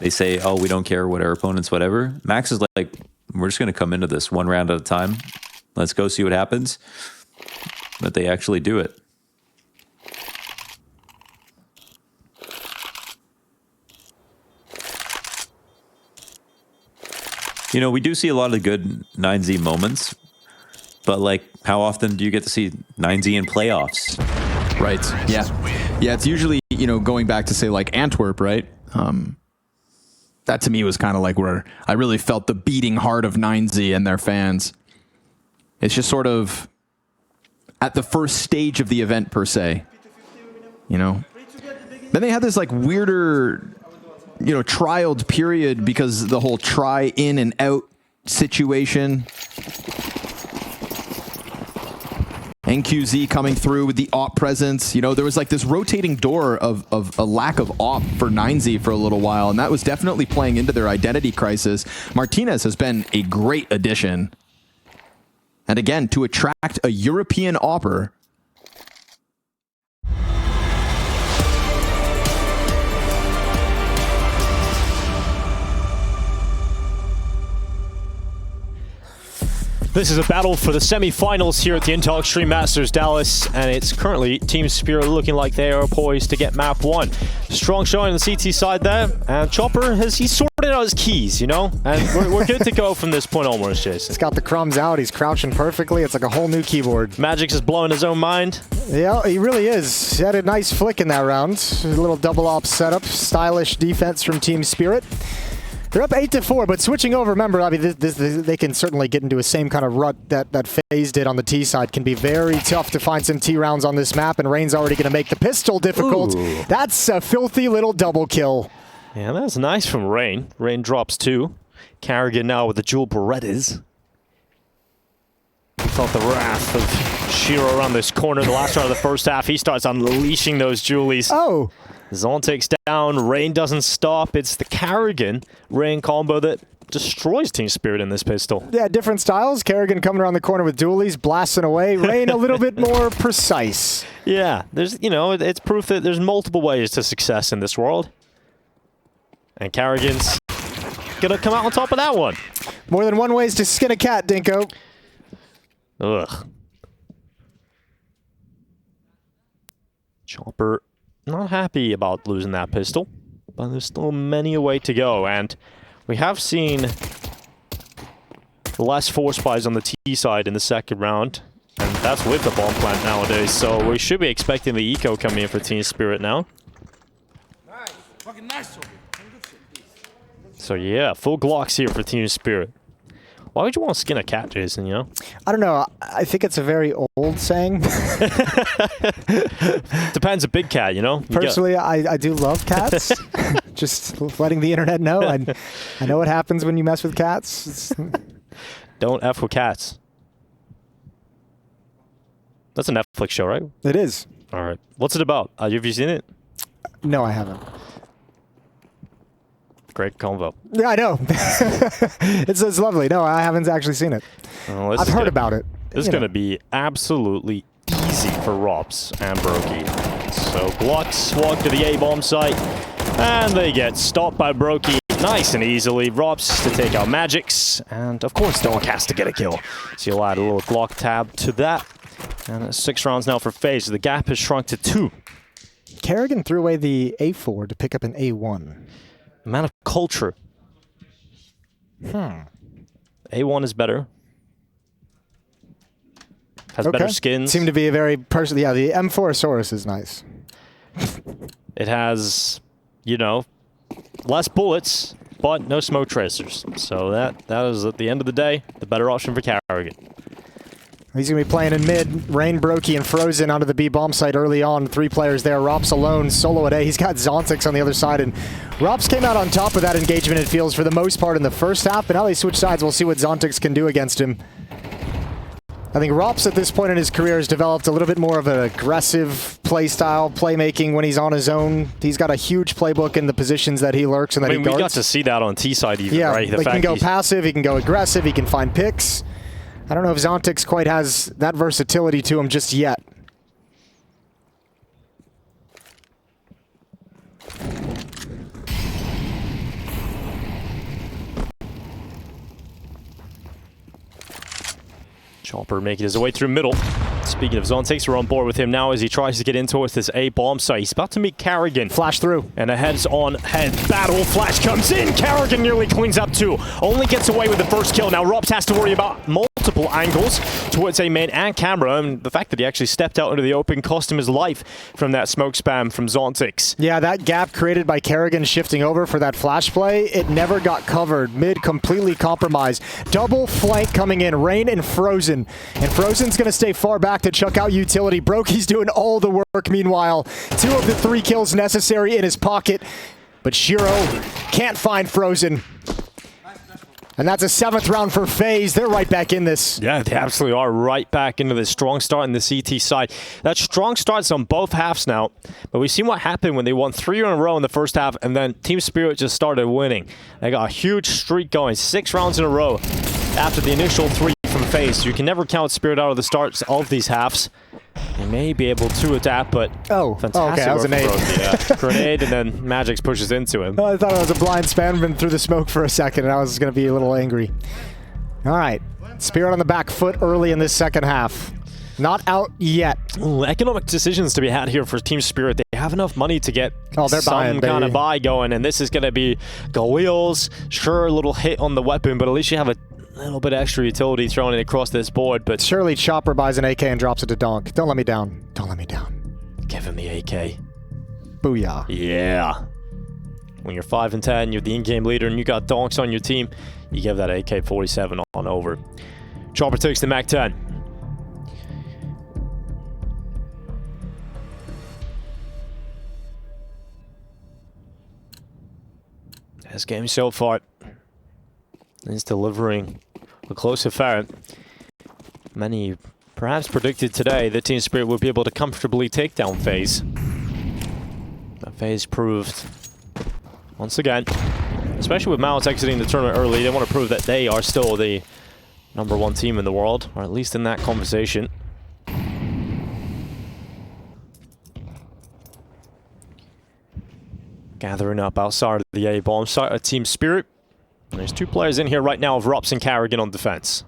say, oh, we don't care what our opponents, whatever. Max is like, we're just going to come into this 1 round at a time. Let's go see what happens. But they actually do it. You know, we do see a lot of good 9Z moments, but like, how often do you get to see 9Z in playoffs? Right. Yeah. Yeah, it's usually, you know, going back to say like Antwerp, right? That to me was kind of like where I really felt the beating heart of 9Z and their fans. It's just sort of at the first stage of the event per se, you know. Then they had this like weirder, you know, trialed period because the whole try in and out situation. NQZ coming through with the AWP presence. You know, there was like this rotating door of a lack of AWP for 9Z for a little while, and that was definitely playing into their identity crisis. Martinez has been a great addition. And again, to attract a European AWPer. This is a battle for the semi-finals here at the Intel Extreme Masters Dallas, and it's currently Team Spirit looking like they are poised to get map 1. Strong showing on the CT side there, and Chopper he's sorted out his keys, you know, and we're good to go from this point onwards, Jason. He's got the crumbs out. He's crouching perfectly. It's like a whole new keyboard. Magic's is blowing his own mind. Yeah, he really is. He had a nice flick in that round. A little double op setup. Stylish defense from Team Spirit. They're up 8-4, but switching over, remember, I mean, they can certainly get into a same kind of rut that FaZe did on the T side. Can be very tough to find some T rounds on this map, and Rain's already going to make the pistol difficult. Ooh. That's a filthy little double kill. Yeah, that's nice from Rain. Rain drops 2. Carrigan now with the dual Berettas. He felt the wrath of Shiro around this corner the last round of the first half. He starts unleashing those Julies. Oh! Zontic's down. Rain doesn't stop. It's the Carrigan Rain combo that destroys Team Spirit in this pistol. Yeah, different styles. Carrigan coming around the corner with dualies, blasting away. Rain a little bit more precise. Yeah, there's, you know, it's proof that there's multiple ways to success in this world. And Carrigan's gonna come out on top of that one. More than one ways to skin a cat, Dinko. Ugh. Chopper not happy about losing that pistol, but there's still many a way to go, and we have seen less force buys on the T side in the second round, and that's with the bomb plant nowadays, so we should be expecting the eco coming in for Team Spirit now. So yeah, full Glocks here for Team Spirit. Why would you want to skin a cat, Jason, you know? I don't know. I think it's a very old saying. Depends, a big cat, you know? Personally, I do love cats. Just letting the internet know. I know what happens when you mess with cats. Don't F with cats. That's a Netflix show, right? It is. All right. What's it about? Have you seen it? No, I haven't. Great convo. Yeah, I know. It's lovely. No, I haven't actually seen it. Well, I've heard about it. This is going to be absolutely easy for Rops and Brokey. So Glocks walk to the A-bomb site, and they get stopped by Brokey nice and easily. Rops to take out Magics, and of course Dog has to get a kill. So you'll add a little Glock tab to that. And it's 6 rounds now for FaZe, so the gap has shrunk to 2. Carrigan threw away the A4 to pick up an A1. Amount of culture. A1 is better. Has better skins. Seem to be a very personal. Yeah, the M4 Saurus is nice. It has, you know, less bullets, but no smoke tracers. So that is, at the end of the day, the better option for Carrigan. He's going to be playing in mid. Rain, Brokey, and Frozen onto the B bomb site early on. 3 players there. Rops alone, solo at A. He's got Zontix on the other side, and Rops came out on top of that engagement, it feels, for the most part in the first half, but now they switch sides. We'll see what Zontix can do against him. I think Rops at this point in his career has developed a little bit more of an aggressive play style, playmaking when he's on his own. He's got a huge playbook in the positions that he lurks and that he guards. We got to see that on T side even, right? Yeah, he can go passive, he can go aggressive, he can find picks. I don't know if Zontix quite has that versatility to him just yet. Chopper making his way through middle. Speaking of Zontix, we're on board with him now as he tries to get in towards this A bomb site. He's about to meet Carrigan. Flash through. And a heads-on-head battle. Flash comes in. Carrigan nearly cleans up 2. Only gets away with the first kill. Now Rops has to worry about multiple angles towards A main and camera. And the fact that he actually stepped out into the open cost him his life from that smoke spam from Zontix. Yeah, that gap created by Carrigan shifting over for that flash play, it never got covered. Mid completely compromised. Double flank coming in. Rain and Frozen. And Frozen's going to stay far back to chuck out utility. Brokey's doing all the work meanwhile. 2 of the 3 kills necessary in his pocket. But Shiro can't find Frozen. And that's a 7th round for FaZe. They're right back in this. Yeah, they absolutely are right back into this strong start in the CT side. That strong start's on both halves now, but we've seen what happened when they won 3 in a row in the first half, and then Team Spirit just started winning. They got a huge streak going, 6 rounds in a row after the initial 3 from FaZe. You can never count Spirit out of the starts of these halves. They may be able to adapt, but fantastic okay, that was an nade. Yeah. Grenade, and then Magix pushes into him. I thought it was a blind spam through the smoke for a second, and I was going to be a little angry. All right. Spirit on the back foot early in this second half. Not out yet. Ooh, economic decisions to be had here for Team Spirit. They have enough money to get some kind of buy going, and this is going to be go wheels. Sure, a little hit on the weapon, but at least you have a little bit extra utility thrown in across this board. But surely Chopper buys an AK and drops it to Donk. Don't let me down. Don't let me down. Give him the AK. Booyah. Yeah. When you're 5 and 10, you're the in-game leader, and you got donks on your team, you give that AK-47 on over. Chopper takes the MAC-10. This game so far is delivering a close affair. Many perhaps predicted today that Team Spirit would be able to comfortably take down FaZe. But FaZe proved, once again, especially with Mouth exiting the tournament early, they want to prove that they are still the #1 team in the world, or at least in that conversation. Gathering up outside of the A-bomb site of Team Spirit. There's 2 players in here right now of Rups and Karrigan on defense.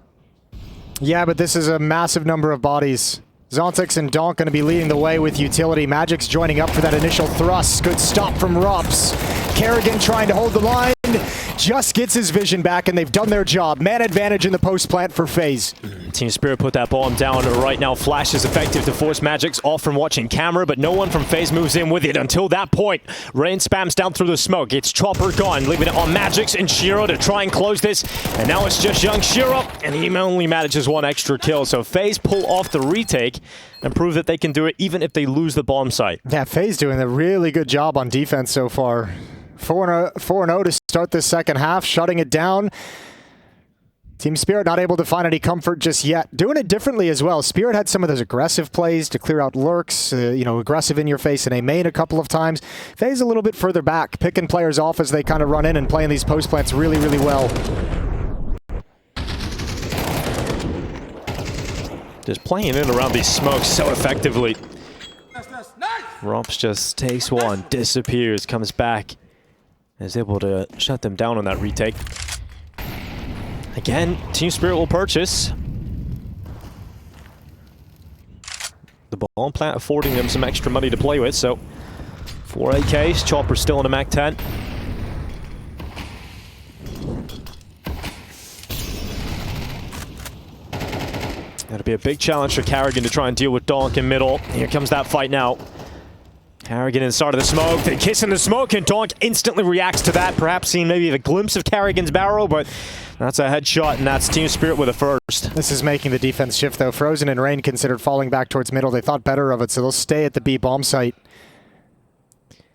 Yeah, but this is a massive number of bodies. Zontix and Donk going to be leading the way with utility. Magic's joining up for that initial thrust. Good stop from Rups. Karrigan trying to hold the line. Just gets his vision back, and they've done their job. Man advantage in the post plant for FaZe. Team Spirit put that bomb down right now. Flash is effective to force Magic's off from watching camera, but no one from FaZe moves in with it until that point. Rain spams down through the smoke. It's Chopper gone, leaving it on Magic's and Shiro to try and close this. And now it's just young Shiro, and he only manages 1 extra kill. So FaZe pull off the retake and prove that they can do it even if they lose the bomb site. Yeah, FaZe doing a really good job on defense so far. 4-0 to start this second half, shutting it down. Team Spirit not able to find any comfort just yet. Doing it differently as well. Spirit had some of those aggressive plays to clear out lurks, aggressive in your face in a main a couple of times. FaZe a little bit further back, picking players off as they kind of run in and playing these post plants really, really well. Just playing in around these smokes so effectively. Rumps just takes one, disappears, comes back, is able to shut them down on that retake. Again, Team Spirit will purchase. The bomb plant affording them some extra money to play with, so 4 AKs, Chopper still in a MAC-10. That'll be a big challenge for Karrigan to try and deal with Donk in middle. Here comes that fight now. Karrigan inside of the smoke, they kiss in the smoke, and Donk instantly reacts to that, perhaps seeing maybe the glimpse of Karrigan's barrel, but that's a headshot, and that's Team Spirit with a first. This is making the defense shift, though. Frozen and Rain considered falling back towards middle. They thought better of it, so they'll stay at the B bomb site.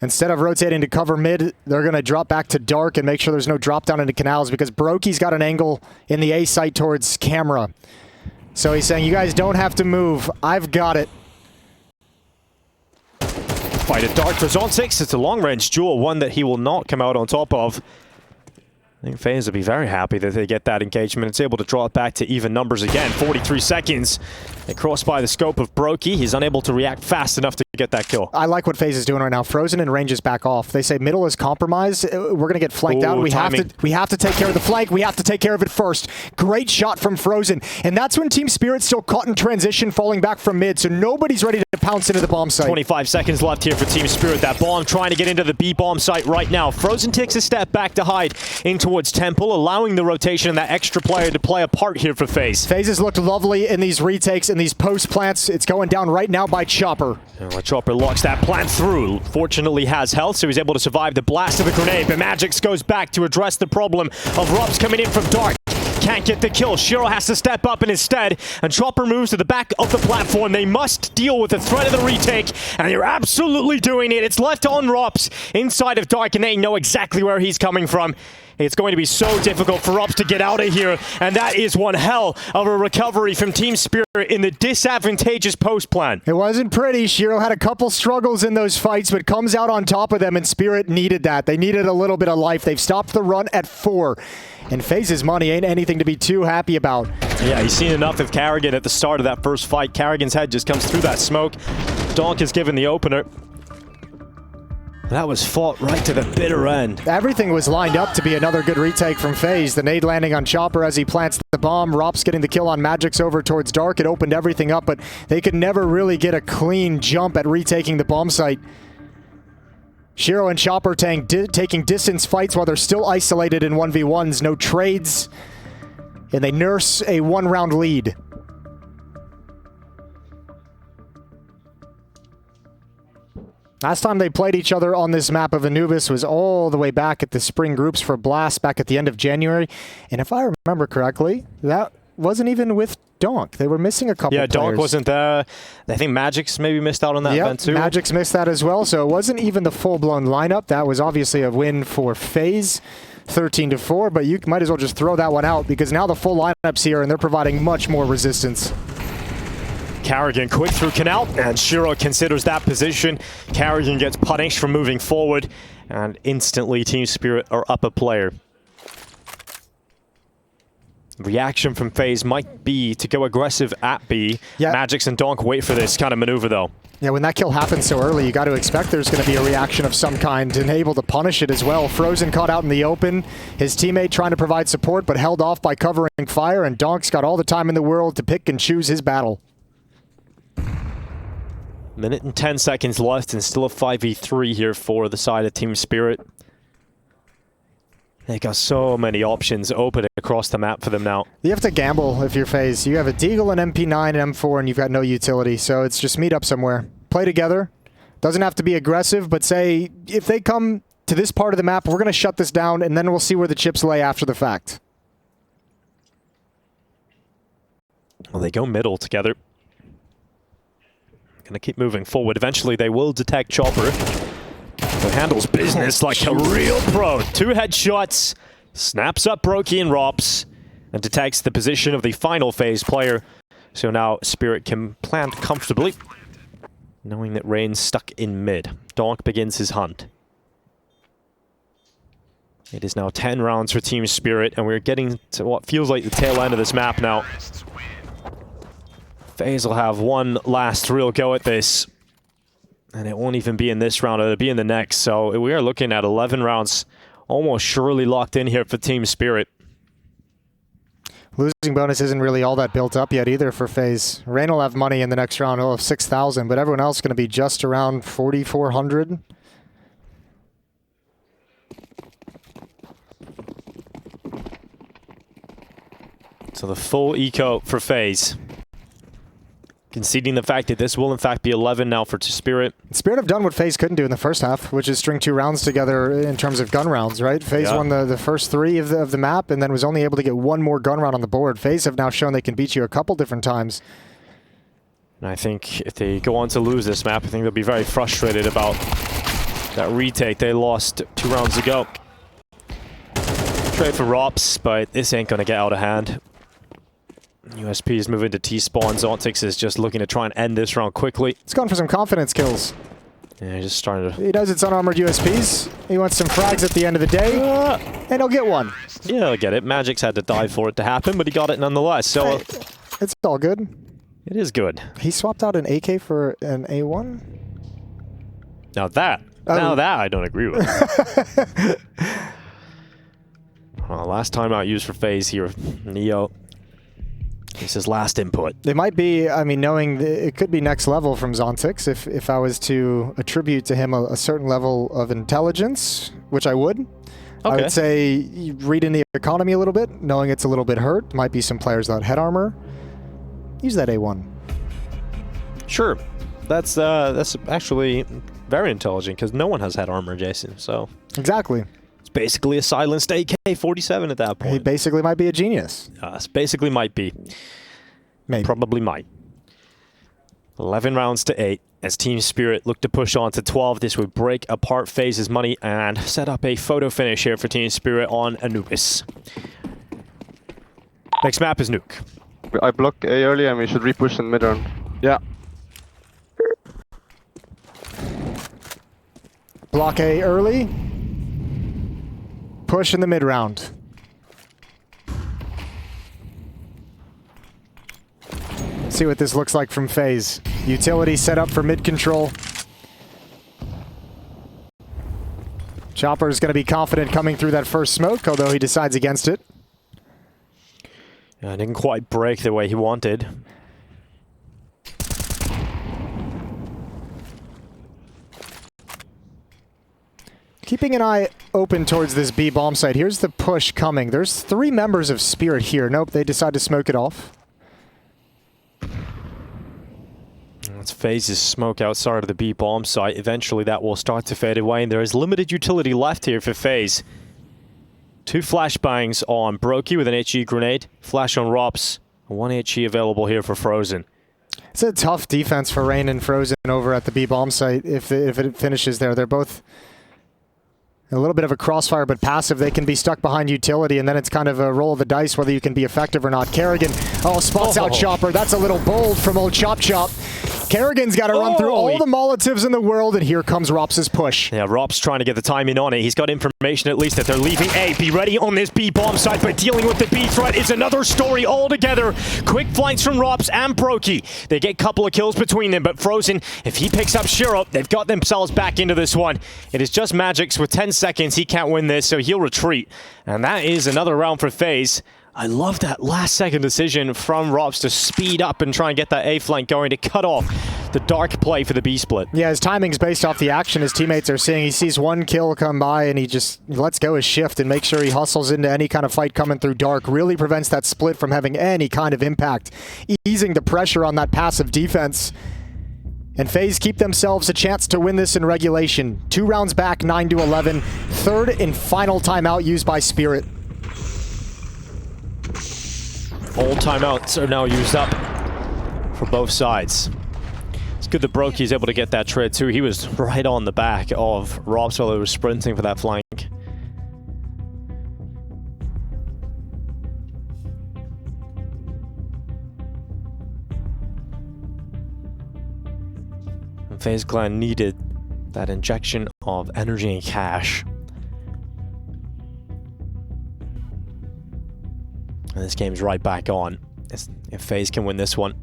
Instead of rotating to cover mid, they're going to drop back to dark and make sure there's no drop down into canals, because Brokey's got an angle in the A site towards camera. So he's saying, you guys don't have to move. I've got it. Fight at dark for Zontix. It's a long-range duel, one that he will not come out on top of. I think FaZe will be very happy that they get that engagement. It's able to draw it back to even numbers again. 43 seconds. They cross by the scope of Brokey. He's unable to react fast enough to get that kill. I like what FaZe is doing right now. Frozen and ranges back off. They say middle is compromised. We're going to get flanked out. We have to take care of the flank. We have to take care of it first. Great shot from Frozen. And that's when Team Spirit's still caught in transition, falling back from mid. So nobody's ready to pounce into the bomb site. 25 seconds left here for Team Spirit. That bomb trying to get into the B bomb site right now. Frozen takes a step back to hide in towards Temple, allowing the rotation and that extra player to play a part here for FaZe. FaZe has looked lovely in these retakes and these post plants. It's going down right now by Chopper. Chopper locks that plant through. Fortunately has health, so he's able to survive the blast of the grenade. But Magix goes back to address the problem of Rups coming in from dark. Can't get the kill. Shiro has to step up in his stead, and Chopper moves to the back of the platform. They must deal with the threat of the retake, and they're absolutely doing it. It's left on Rups inside of dark, and they know exactly where he's coming from. It's going to be so difficult for Rups to get out of here, and that is one hell of a recovery from Team Spirit in the disadvantageous post plan. It wasn't pretty. Shiro had a couple struggles in those fights, but comes out on top of them, and Spirit needed that. They needed a little bit of life. They've stopped the run at 4. And FaZe's money ain't anything to be too happy about. Yeah, he's seen enough of Karrigan at the start of that first fight. Karrigan's head just comes through that smoke. Donk is given the opener. That was fought right to the bitter end. Everything was lined up to be another good retake from FaZe. The nade landing on Chopper as he plants the bomb. Rops getting the kill on Magix over towards Dark. It opened everything up, but they could never really get a clean jump at retaking the bomb site. Shiro and Chopper taking distance fights while they're still isolated in 1v1s. No trades, and they nurse a 1-round lead. Last time they played each other on this map of Anubis was all the way back at the spring groups for Blast back at the end of January. And if I remember correctly, that wasn't even with Donk. They were missing a couple players. Yeah, Donk wasn't there. I think Magic's maybe missed out on that event too. Magic's missed that as well, so it wasn't even the full-blown lineup. That was obviously a win for FaZe, 13-4, but you might as well just throw that one out because now the full lineup's here and they're providing much more resistance. Carrigan quick through Canal, and Shiro considers that position. Carrigan gets punished for moving forward, and instantly Team Spirit are up a player. Reaction from FaZe might be to go aggressive at B. Yeah. Magix and Donk wait for this kind of maneuver though. Yeah, when that kill happens so early, you got to expect there's going to be a reaction of some kind and able to punish it as well. Frozen caught out in the open. His teammate trying to provide support, but held off by covering fire, and Donk's got all the time in the world to pick and choose his battle. Minute and 10 seconds left, and still a 5v3 here for the side of Team Spirit. They got so many options open across the map for them now. You have to gamble if you're FaZe. You have a Deagle, an MP9, and M4, and you've got no utility. So it's just meet up somewhere. Play together. Doesn't have to be aggressive, but say, if they come to this part of the map, we're going to shut this down, and then we'll see where the chips lay after the fact. Well, they go middle together. Gonna keep moving forward. Eventually, they will detect Chopper, who handles business like a real pro. 2 headshots, snaps up Brokey and Rops, and detects the position of the final FaZe player. So now Spirit can plant comfortably, knowing that Rain's stuck in mid. Donk begins his hunt. It is now 10 rounds for Team Spirit, and we're getting to what feels like the tail end of this map now. FaZe will have one last real go at this. And it won't even be in this round, it'll be in the next. So we are looking at 11 rounds almost surely locked in here for Team Spirit. Losing bonus isn't really all that built up yet either for FaZe. Rain will have money in the next round. He'll have 6,000, but everyone else is going to be just around 4,400. So the full eco for FaZe. Conceding the fact that this will in fact be 11 now for Spirit. Spirit have done what FaZe couldn't do in the first half, which is string 2 rounds together in terms of gun rounds, right? FaZe won the first 3 of the map and then was only able to get 1 more gun round on the board. FaZe have now shown they can beat you a couple different times. And I think if they go on to lose this map, I think they'll be very frustrated about that retake they lost 2 rounds ago. Trade for Rops, but this ain't going to get out of hand. USP is moving to T-spawn. Zontix is just looking to try and end this round quickly. He's gone for some confidence kills. Yeah, just starting to... He does its unarmored USPs. He wants some frags at the end of the day, and he'll get one. Yeah, I get it. Magic's had to die for it to happen, but he got it nonetheless. So hey, it's all good. It is good. He swapped out an AK for an A1? Now that I don't agree with. Last time out used for FaZe here, Neo. This is last input. They might be, I mean, knowing it could be next level from Zontix if I was to attribute to him a certain level of intelligence, which I would. Okay. I would say reading the economy a little bit, knowing it's a little bit hurt. Might be some players without head armor. Use that A1. Sure. That's actually very intelligent because no one has head armor, Jason. So exactly. It's basically a silenced AK-47 at that point. He basically might be a genius. Basically might be. Maybe. Probably might. 11 rounds to 8. As Team Spirit look to push on to 12, this would break apart FaZe's money and set up a photo finish here for Team Spirit on Anubis. Next map is Nuke. I blocked A early and we should repush in mid round. Yeah. Block A early. Push in the mid round. See what this looks like from FaZe. Utility set up for mid control. Chopper's going to be confident coming through that first smoke, although he decides against it. Yeah, didn't quite break the way he wanted. Keeping an eye open towards this B bomb site. Here's the push coming. There's 3 members of Spirit here. Nope, they decide to smoke it off. It's FaZe's smoke outside of the B bomb site. Eventually that will start to fade away, and there is limited utility left here for FaZe. 2 flashbangs on Brokey with an HE grenade, flash on Rops, 1 HE available here for Frozen. It's a tough defense for Rain and Frozen over at the B bomb site if it finishes there. They're both a little bit of a crossfire, but passive. They can be stuck behind utility, and then it's kind of a roll of the dice whether you can be effective or not. Kerrigan, spots out Chopper. That's a little bold from old Chop Chop. Kerrigan's got to run through all the Molotovs in the world, and here comes Rops' push. Yeah, Rops trying to get the timing on it. He's got information at least that they're leaving A. Be ready on this B bomb side, but dealing with the B threat is another story altogether. Quick flanks from Rops and Brokey. They get a couple of kills between them, but Frozen, if he picks up Shiro, they've got themselves back into this one. It is just Magix with 10 seconds. He can't win this, so he'll retreat. And that is another round for FaZe. I love that last second decision from Rops to speed up and try and get that A flank going to cut off the dark play for the B split. Yeah, his timing's based off the action his teammates are seeing. He sees 1 kill come by and he just lets go his shift and makes sure he hustles into any kind of fight coming through dark. Really prevents that split from having any kind of impact, easing the pressure on that passive defense. And FaZe keep themselves a chance to win this in regulation. 2 rounds back, 9-11. Third and final timeout used by Spirit. All timeouts are now used up for both sides. It's good that Brokey is able to get that trade too. He was right on the back of Rops while he was sprinting for that flank. And FaZe Clan needed that injection of energy and cash. And this game's right back on. If FaZe can win this one.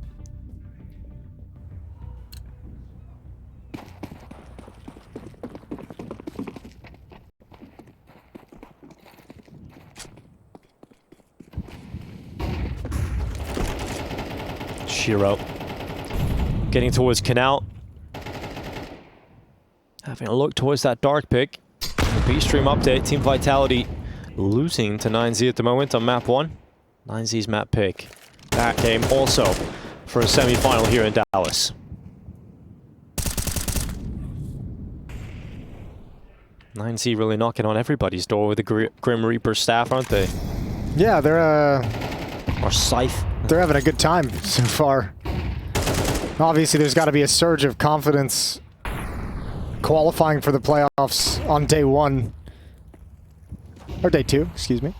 Shiro getting towards Canal. Having a look towards that dark pick. B-Stream update, Team Vitality losing to 9Z at the moment on map 1. 9Z's map pick. That game also for a semi-final here in Dallas. Nine Z really knocking on everybody's door with the Grim Reaper staff, aren't they? Yeah, they're Or Scythe. They're having a good time so far. Obviously, there's got to be a surge of confidence qualifying for the playoffs on day 1. Or day 2, excuse me.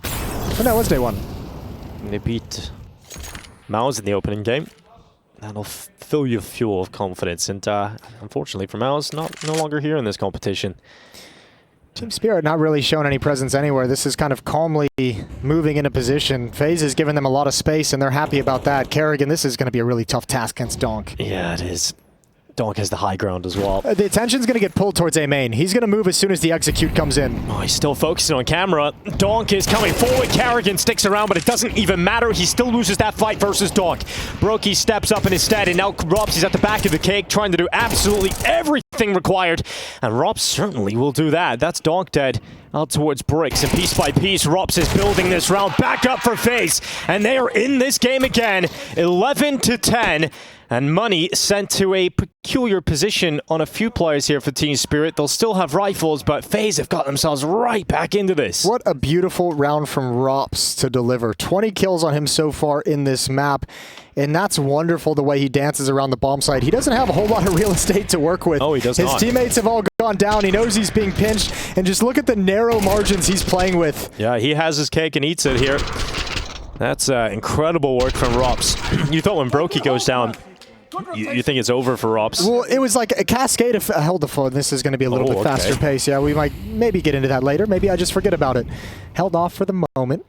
Oh, no, it was day 1. They beat Mouse in the opening game. That'll fill you full of confidence. And unfortunately for Mouse, no longer here in this competition. Team Spirit not really showing any presence anywhere. This is kind of calmly moving into position. FaZe has given them a lot of space, and they're happy about that. Kerrigan, this is going to be a really tough task against Donk. Yeah, it is. Donk has the high ground as well. The attention's going to get pulled towards A main. He's going to move as soon as the execute comes in. Oh, he's still focusing on camera. Donk is coming forward. Kerrigan sticks around, but it doesn't even matter. He still loses that fight versus Donk. Brokey steps up in his stead, and now Rops is at the back of the cake, trying to do absolutely everything required. And Rops certainly will do that. That's Donk dead. Out towards Bricks, and piece by piece, Rops is building this round back up for FaZe. And they are in this game again, 11-10. And money sent to a peculiar position on a few players here for Team Spirit. They'll still have rifles, but FaZe have got themselves right back into this. What a beautiful round from Rops to deliver. 20 kills on him so far in this map. And that's wonderful the way he dances around the bomb site. He doesn't have a whole lot of real estate to work with. Oh, he does His not. teammates have all gone down. He knows he's being pinched. And just look at the narrow margins he's playing with. Yeah, he has his cake and eats it here. That's incredible work from Rops. You thought when Brokey goes down, you think it's over for Rops? Well, it was like a cascade of... Hold the phone. This is going to be a little bit faster pace. Yeah, we might maybe get into that later. Maybe I just forget about it. Held off for the moment.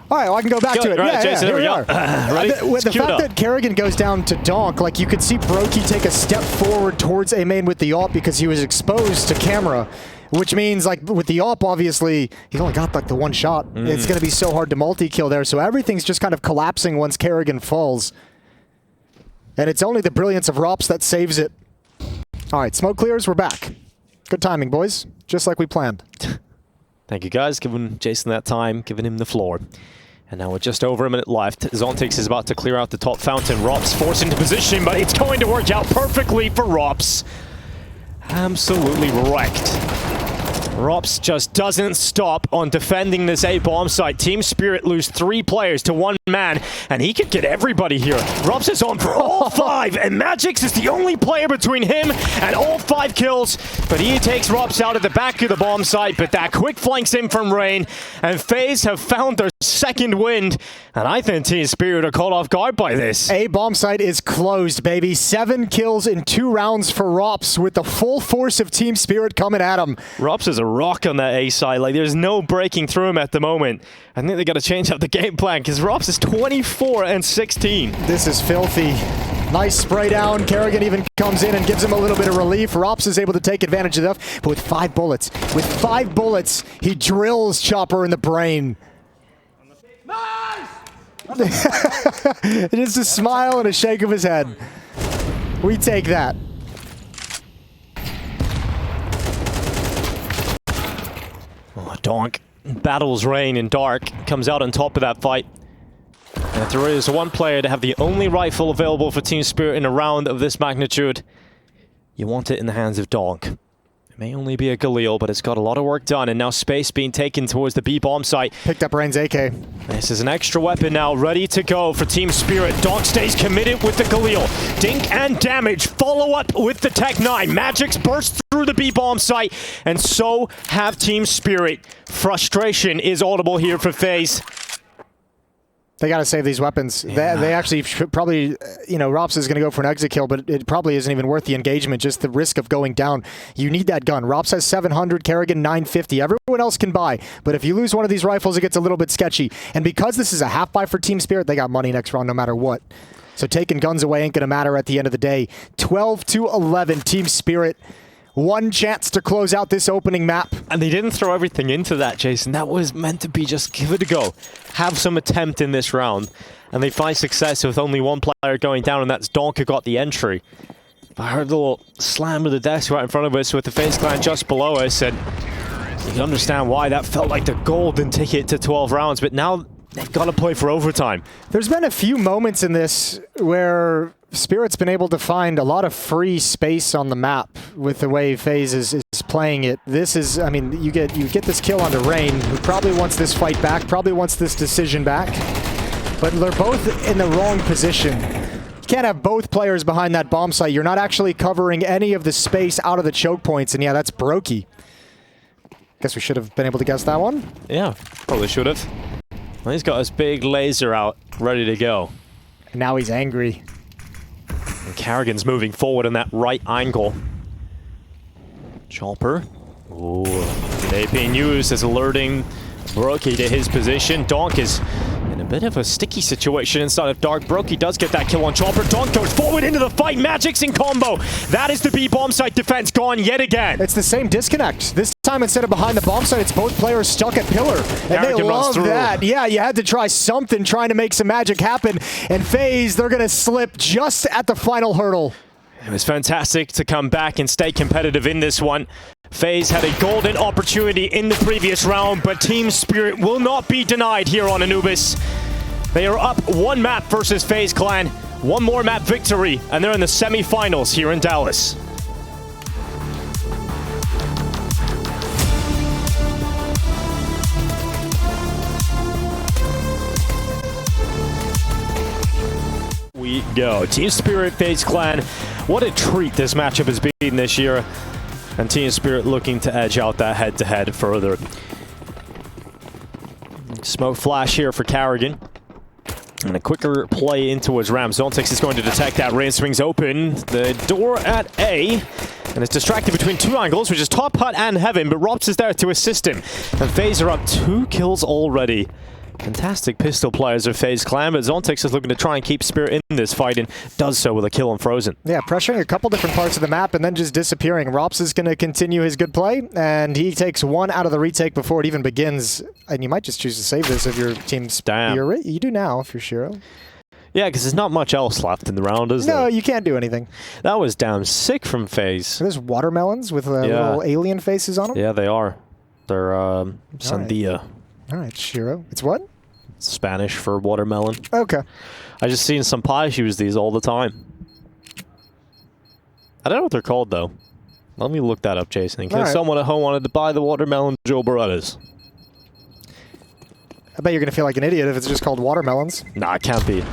All right, well, I can go back to it. Right, yeah, Jason, here we go. are. Ready? The fact that Kerrigan goes down to Donk, like you could see Brokey take a step forward towards A main with the AWP because he was exposed to camera, which means like with the AWP, obviously, he's only got like the one shot. It's going to be so hard to multi-kill there, so everything's just kind of collapsing once Kerrigan falls. And it's only the brilliance of Rops that saves it. All right, smoke clears, we're back. Good timing, boys. Just like we planned. Thank you, guys. Giving Jason that time, giving him the floor. And now with just over a minute left, Zontix is about to clear out the top fountain. Rops forced into position, but it's going to work out perfectly for Rops. Absolutely wrecked. Rops just doesn't stop on defending this A bomb site. Team Spirit lose 3 players to 1 man, and he could get everybody here. Rops is on for all 5, and Magix is the only player between him and all 5 kills. But he takes Rops out at the back of the bomb site, but that quick flanks in from Rain, and FaZe have found their second wind, and I think Team Spirit are caught off guard by this. A bomb site is closed, baby. 7 kills in 2 rounds for Rops, with the full force of Team Spirit coming at him. Rops is a rock on that A side. Like, there's no breaking through him at the moment. I think they got to change up the game plan because Rops is 24 and 16. This is filthy. Nice spray down. Kerrigan even comes in and gives him a little bit of relief. Rops is able to take advantage of that, but with 5 bullets, he drills Chopper in the brain. Nice! Just a smile and a shake of his head. We take that. Donk battles Rain in dark, comes out on top of that fight. And if there is one player to have the only rifle available for Team Spirit in a round of this magnitude, you want it in the hands of Donk. It may only be a Galil, but it's got a lot of work done, and now space being taken towards the B bomb site. Picked up Rain's AK. This is an extra weapon now, ready to go for Team Spirit. Donk stays committed with the Galil. Dink and Damage follow up with the Tech 9. Magix bursts through the B bomb site, and so have Team Spirit. Frustration is audible here for FaZe. They got to save these weapons. Yeah. They actually probably, you know, Rops is going to go for an exit kill, but it probably isn't even worth the engagement, just the risk of going down. You need that gun. Rops has 700, Kerrigan 950. Everyone else can buy, but if you lose one of these rifles, it gets a little bit sketchy. And because this is a half buy for Team Spirit, they got money next round no matter what. So taking guns away ain't going to matter at the end of the day. 12-11, Team Spirit. 1 chance to close out this opening map. And they didn't throw everything into that, Jason. That was meant to be just give it a go. Have some attempt in this round. And they find success with only 1 player going down, and that's Donk who got the entry. I heard a little slam of the desk right in front of us with the FaZe clan just below us, and you can understand why that felt like the golden ticket to 12 rounds, but now they've got to play for overtime. There's been a few moments in this where Spirit's been able to find a lot of free space on the map with the way FaZe is playing it. This is, I mean, you get this kill onto Rain, who probably wants this fight back, probably wants this decision back, but they're both in the wrong position. You can't have both players behind that bomb site. You're not actually covering any of the space out of the choke points, and yeah, that's brokey. Guess we should have been able to guess that one. Yeah, probably should have. Well, he's got his big laser out, ready to go. And now he's angry. And Kerrigan's moving forward in that right angle. Chopper. Ooh. Grenade being used as alerting Brokey to his position. Donk is in a bit of a sticky situation inside of Dark. Brokey does get that kill on Chopper. Donk goes forward into the fight. Magix in combo. That is the B bomb site defense gone yet again. It's the same disconnect. This time, instead of behind the bomb site, it's both players stuck at pillar. And they love that. Yeah, you had to try something trying to make some magic happen. And FaZe, they're going to slip just at the final hurdle. It was fantastic to come back and stay competitive in this one. FaZe had a golden opportunity in the previous round, but Team Spirit will not be denied here on Anubis. They are up 1 map versus FaZe Clan. 1 more map victory, and they're in the semi-finals here in Dallas. We go. Team Spirit, FaZe Clan. What a treat this matchup has been this year. And Team Spirit looking to edge out that head-to-head further. Smoke flash here for Kerrigan. And a quicker play into his Ram. Zontix is going to detect that. Rain swings open. The door at A. And it's distracted between 2 angles, which is Top Hut and Heaven. But Rops is there to assist him. And FaZe are up 2 kills already. Fantastic pistol players of FaZe Clan, but Zontix is looking to try and keep Spirit in this fight and does so with a kill on Frozen. Yeah, pressuring a couple different parts of the map and then just disappearing. Rops is going to continue his good play, and he takes 1 out of the retake before it even begins. And you might just choose to save this if your team's... Damn. You do now if you're Shiro. Yeah, because there's not much else left in the round, is there? No, you can't do anything. That was damn sick from FaZe. There's watermelons with little alien faces on them? Yeah, they are. They're Sandia. All right, Shiro. It's what? Spanish for watermelon. Okay. I just seen some pies use these all the time. I don't know what they're called, though. Let me look that up, Jason, in case someone at home wanted to buy the watermelon Joe Berettas. I bet you're going to feel like an idiot if it's just called watermelons. Nah, it can't be.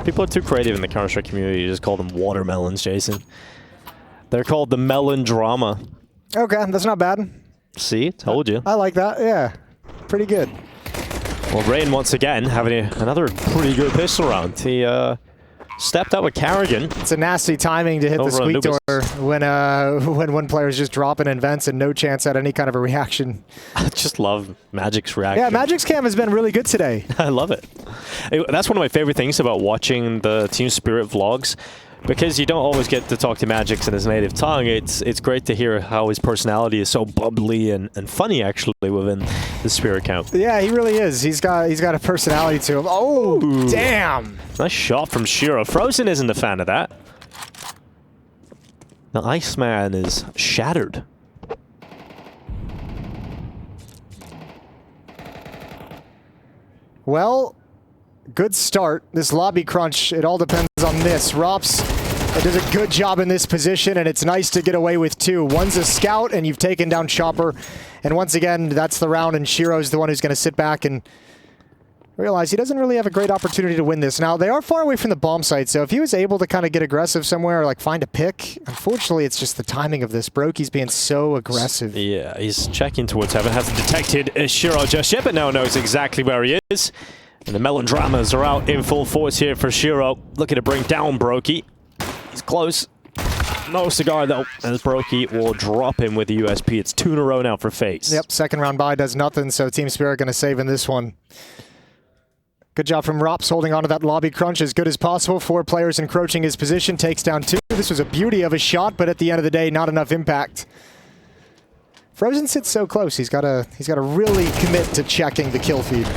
People are too creative in the Counter-Strike community to just call them watermelons, Jason. They're called the melon drama. Okay, that's not bad. See? Told you. I like that, yeah. Pretty good. Well, Rain, once again, having another pretty good pistol round. He stepped up with Carrigan. It's a nasty timing to hit the squeak door when one player is just dropping in vents and no chance at any kind of a reaction. I just love Magic's reaction. Yeah, Magic's cam has been really good today. I love it. That's one of my favorite things about watching the Team Spirit vlogs. Because you don't always get to talk to Magix in his native tongue, it's great to hear how his personality is so bubbly and funny, actually, within the Spirit camp. Yeah, he really is. He's got a personality to him. Oh, ooh. Damn! Nice shot from Shiro. Frozen isn't a fan of that. The Iceman is shattered. Well, good start. This lobby crunch, it all depends on this. Rops does a good job in this position, and it's nice to get away with two. One's a scout, and you've taken down Chopper. And once again, that's the round, and Shiro's the one who's going to sit back and realize he doesn't really have a great opportunity to win this. Now, they are far away from the bomb site, so if he was able to kind of get aggressive somewhere or like find a pick, unfortunately, it's just the timing of this. Brokey's being so aggressive. Yeah, he's checking towards heaven. Hasn't detected Shiro just yet, but now knows exactly where he is. And the melodramas are out in full force here for Shiro. Looking to bring down Brokey. He's close. No cigar, though, as Brokey will drop him with the USP. It's 2 in a row now for FaZe. Yep, second round buy does nothing, so Team Spirit going to save in this one. Good job from Rops holding on to that lobby crunch as good as possible. 4 players encroaching his position, takes down 2. This was a beauty of a shot, but at the end of the day, not enough impact. Frozen sits so close. He's got to really commit to checking the kill feed.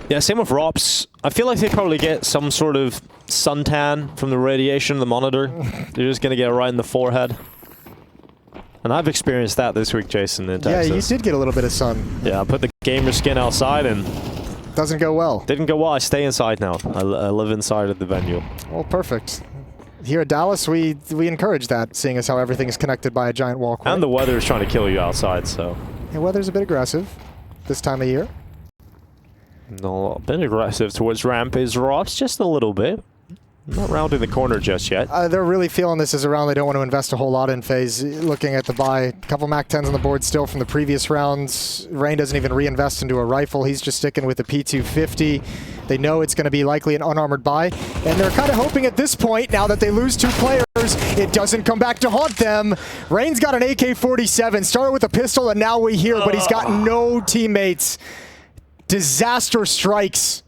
Yeah, same with Rops. I feel like they probably get some sort of suntan from the radiation of the monitor. They're just going to get it right in the forehead. And I've experienced that this week, Jason, in Texas. Yeah, you did get a little bit of sun. Yeah, I put the gamer skin outside and... Doesn't go well. Didn't go well. I stay inside now. I live inside of the venue. Well, perfect. Here at Dallas, we encourage that, seeing as how everything is connected by a giant walkway. And the weather is trying to kill you outside, so... The weather's a bit aggressive this time of year. No, a bit aggressive towards ramp is Rops, just a little bit. Not rounding the corner just yet. They're really feeling this as a round they don't want to invest a whole lot in. FaZe looking at the buy. A couple MAC-10s on the board still from the previous rounds. Rain doesn't even reinvest into a rifle. He's just sticking with the P250. They know it's going to be likely an unarmored buy. And they're kind of hoping at this point, now that they lose 2 players, it doesn't come back to haunt them. Rain's got an AK-47. Started with a pistol and now we hear, but he's got no teammates. Disaster strikes.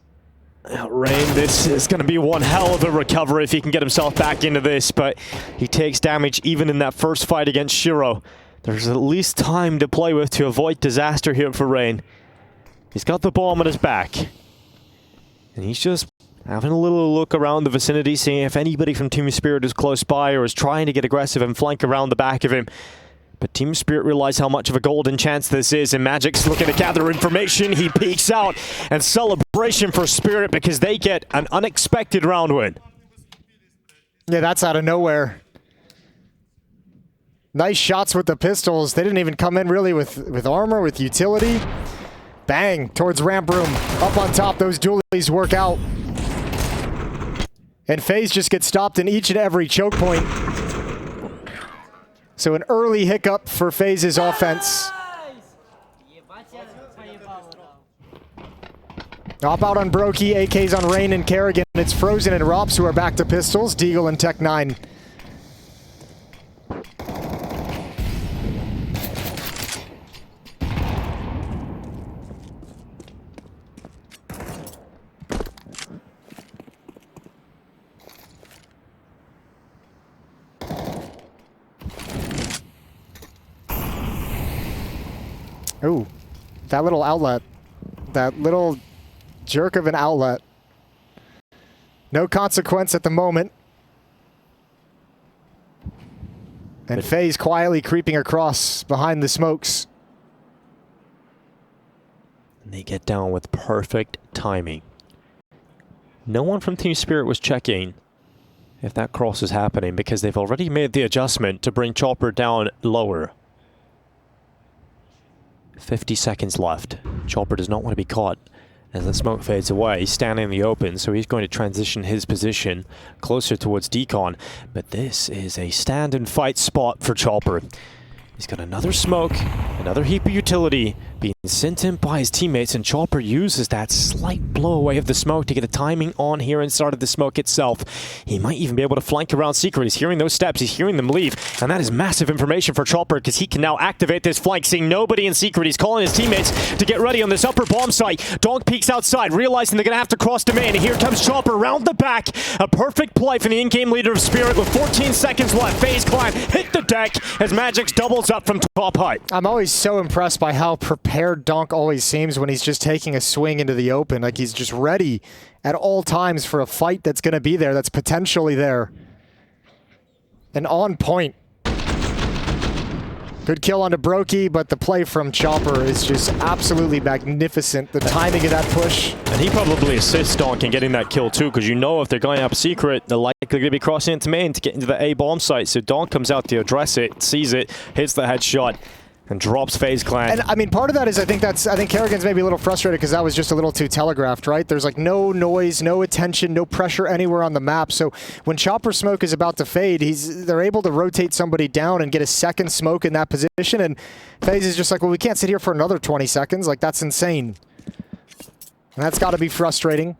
Rain, this is going to be one hell of a recovery if he can get himself back into this, but he takes damage even in that first fight against Shiro. There's at least time to play with to avoid disaster here for Rain. He's got the bomb on his back. And he's just having a little look around the vicinity, seeing if anybody from Team Spirit is close by or is trying to get aggressive and flank around the back of him. But Team Spirit realize how much of a golden chance this is, and Magic's looking to gather information. He peeks out, and celebration for Spirit because they get an unexpected round win. Yeah, that's out of nowhere. Nice shots with the pistols. They didn't even come in really with armor, with utility. Bang, towards ramp room. Up on top, those dualies work out. And FaZe just gets stopped in each and every choke point. So an early hiccup for FaZe's offense. Hop out on Brokey, AKs on Rain and Kerrigan. It's Frozen and Rops who are back to pistols. Deagle and Tech 9. Ooh, that little outlet. That little jerk of an outlet. No consequence at the moment. And FaZe quietly creeping across behind the smokes. And they get down with perfect timing. No one from Team Spirit was checking if that cross is happening because they've already made the adjustment to bring Chopper down lower. 50 seconds left. Chopper does not want to be caught as the smoke fades away. He's standing in the open, so he's going to transition his position closer towards Decon. But this is a stand and fight spot for Chopper. He's got another smoke, another heap of utility being sent in by his teammates, and Chopper uses that slight blow away of the smoke to get a timing on here inside of the smoke itself. He might even be able to flank around Secret. He's hearing those steps, he's hearing them leave, and that is massive information for Chopper because he can now activate this flank, seeing nobody in Secret. He's calling his teammates to get ready on this upper bomb site. Donk peeks outside, realizing they're going to have to cross domain, and here comes Chopper around the back. A perfect play from the in-game leader of Spirit with 14 seconds left. FaZe climb, hit the deck as Magix doubles up from top height. I'm always so impressed by how prepared Donk always seems when he's just taking a swing into the open. Like he's just ready at all times for a fight that's going to be there, that's potentially there. And on point. Good kill onto Brokey, but the play from Chopper is just absolutely magnificent. The timing of that push. And he probably assists Donk in getting that kill too, because you know if they're going up Secret, they're likely going to be crossing into main to get into the A bomb site. So Donk comes out to address it, sees it, hits the headshot, and drops FaZe Clan. And I mean, part of that is I think Kerrigan's maybe a little frustrated because that was just a little too telegraphed, right? There's like no noise, no attention, no pressure anywhere on the map. So when Chopper smoke is about to fade, they're able to rotate somebody down and get a second smoke in that position. And FaZe is just like, well, we can't sit here for another 20 seconds. Like, that's insane. And that's got to be frustrating.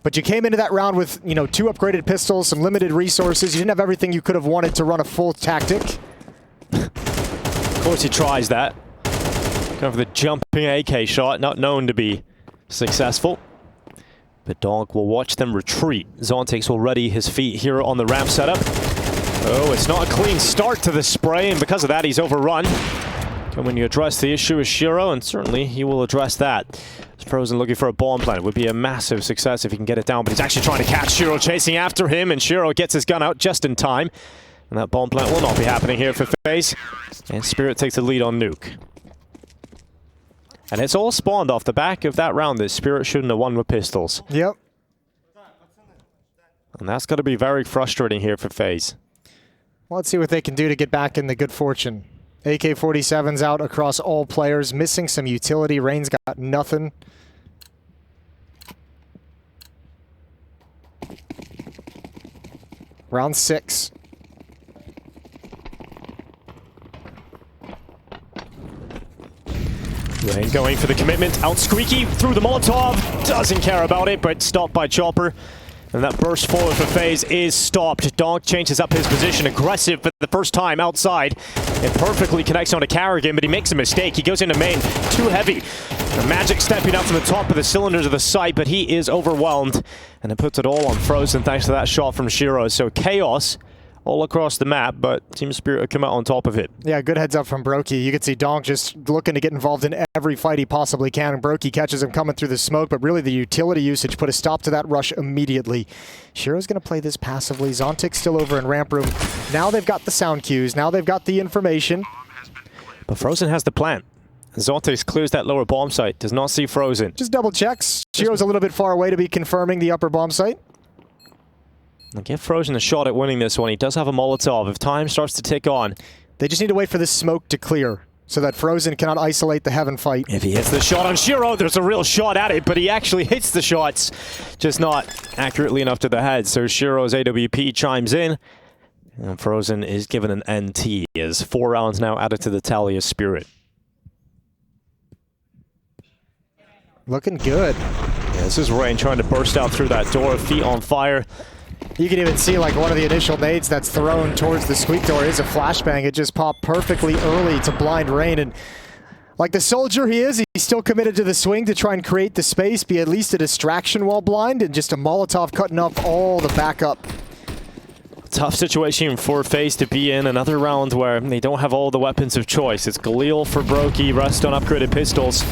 But you came into that round with, you know, 2 upgraded pistols, some limited resources. You didn't have everything you could have wanted to run a full tactic. Of course he tries that. Going for the jumping AK shot, not known to be successful. But Donk will watch them retreat. Zontics will ready his feet here on the ramp setup. Oh, it's not a clean start to the spray, and because of that, he's overrun. And when you address the issue with Shiro, and certainly he will address that. Frozen looking for a bomb plant. It would be a massive success if he can get it down, but he's actually trying to catch Shiro, chasing after him, and Shiro gets his gun out just in time. And that bomb plant will not be happening here for FaZe. And Spirit takes the lead on Nuke. And it's all spawned off the back of that round that Spirit shouldn't have won with pistols. Yep. And that's got to be very frustrating here for FaZe. Well, let's see what they can do to get back in the good fortune. AK-47's out across all players, missing some utility. Rain's got nothing. Round 6. Rain going for the commitment. Out Squeaky through the Molotov. Doesn't care about it, but stopped by Chopper. And that burst forward for FaZe is stopped. Donk changes up his position. Aggressive for the first time outside. It perfectly connects onto Kerrigan, but he makes a mistake. He goes into main. Too heavy. The Magic stepping up from the top of the cylinders of the site, but he is overwhelmed. And it puts it all on Frozen thanks to that shot from Shiro. So chaos all across the map, but Team Spirit will come out on top of it. Yeah, good heads up from Brokey. You can see Donk just looking to get involved in every fight he possibly can, and Brokey catches him coming through the smoke, but really the utility usage put a stop to that rush immediately. Shiro's going to play this passively. Zontic's still over in ramp room. Now they've got the sound cues. Now they've got the information. But Frozen has the plan. Zontic clears that lower bomb site. Does not see Frozen. Just double checks. Shiro's a little bit far away to be confirming the upper bomb site. And give Frozen a shot at winning this one. He does have a Molotov. If time starts to tick on, they just need to wait for the smoke to clear so that Frozen cannot isolate the heaven fight. if he hits the shot on Shiro, there's a real shot at it, but he actually hits the shots, just not accurately enough to the head. So Shiro's AWP chimes in, and Frozen is given an NT as 4 rounds now added to the tally of Spirit. Looking good. Yeah, this is Rain trying to burst out through that door, feet on fire. You can even see like one of the initial nades that's thrown towards the squeak door is a flashbang. It just popped perfectly early to blind Rain. And like the soldier he is, he's still committed to the swing to try and create the space, be at least a distraction while blind, and just a Molotov cutting up all the backup. Tough situation for FaZe to be in. Another round where they don't have all the weapons of choice. It's Galil for Brokey, rest on upgraded pistols.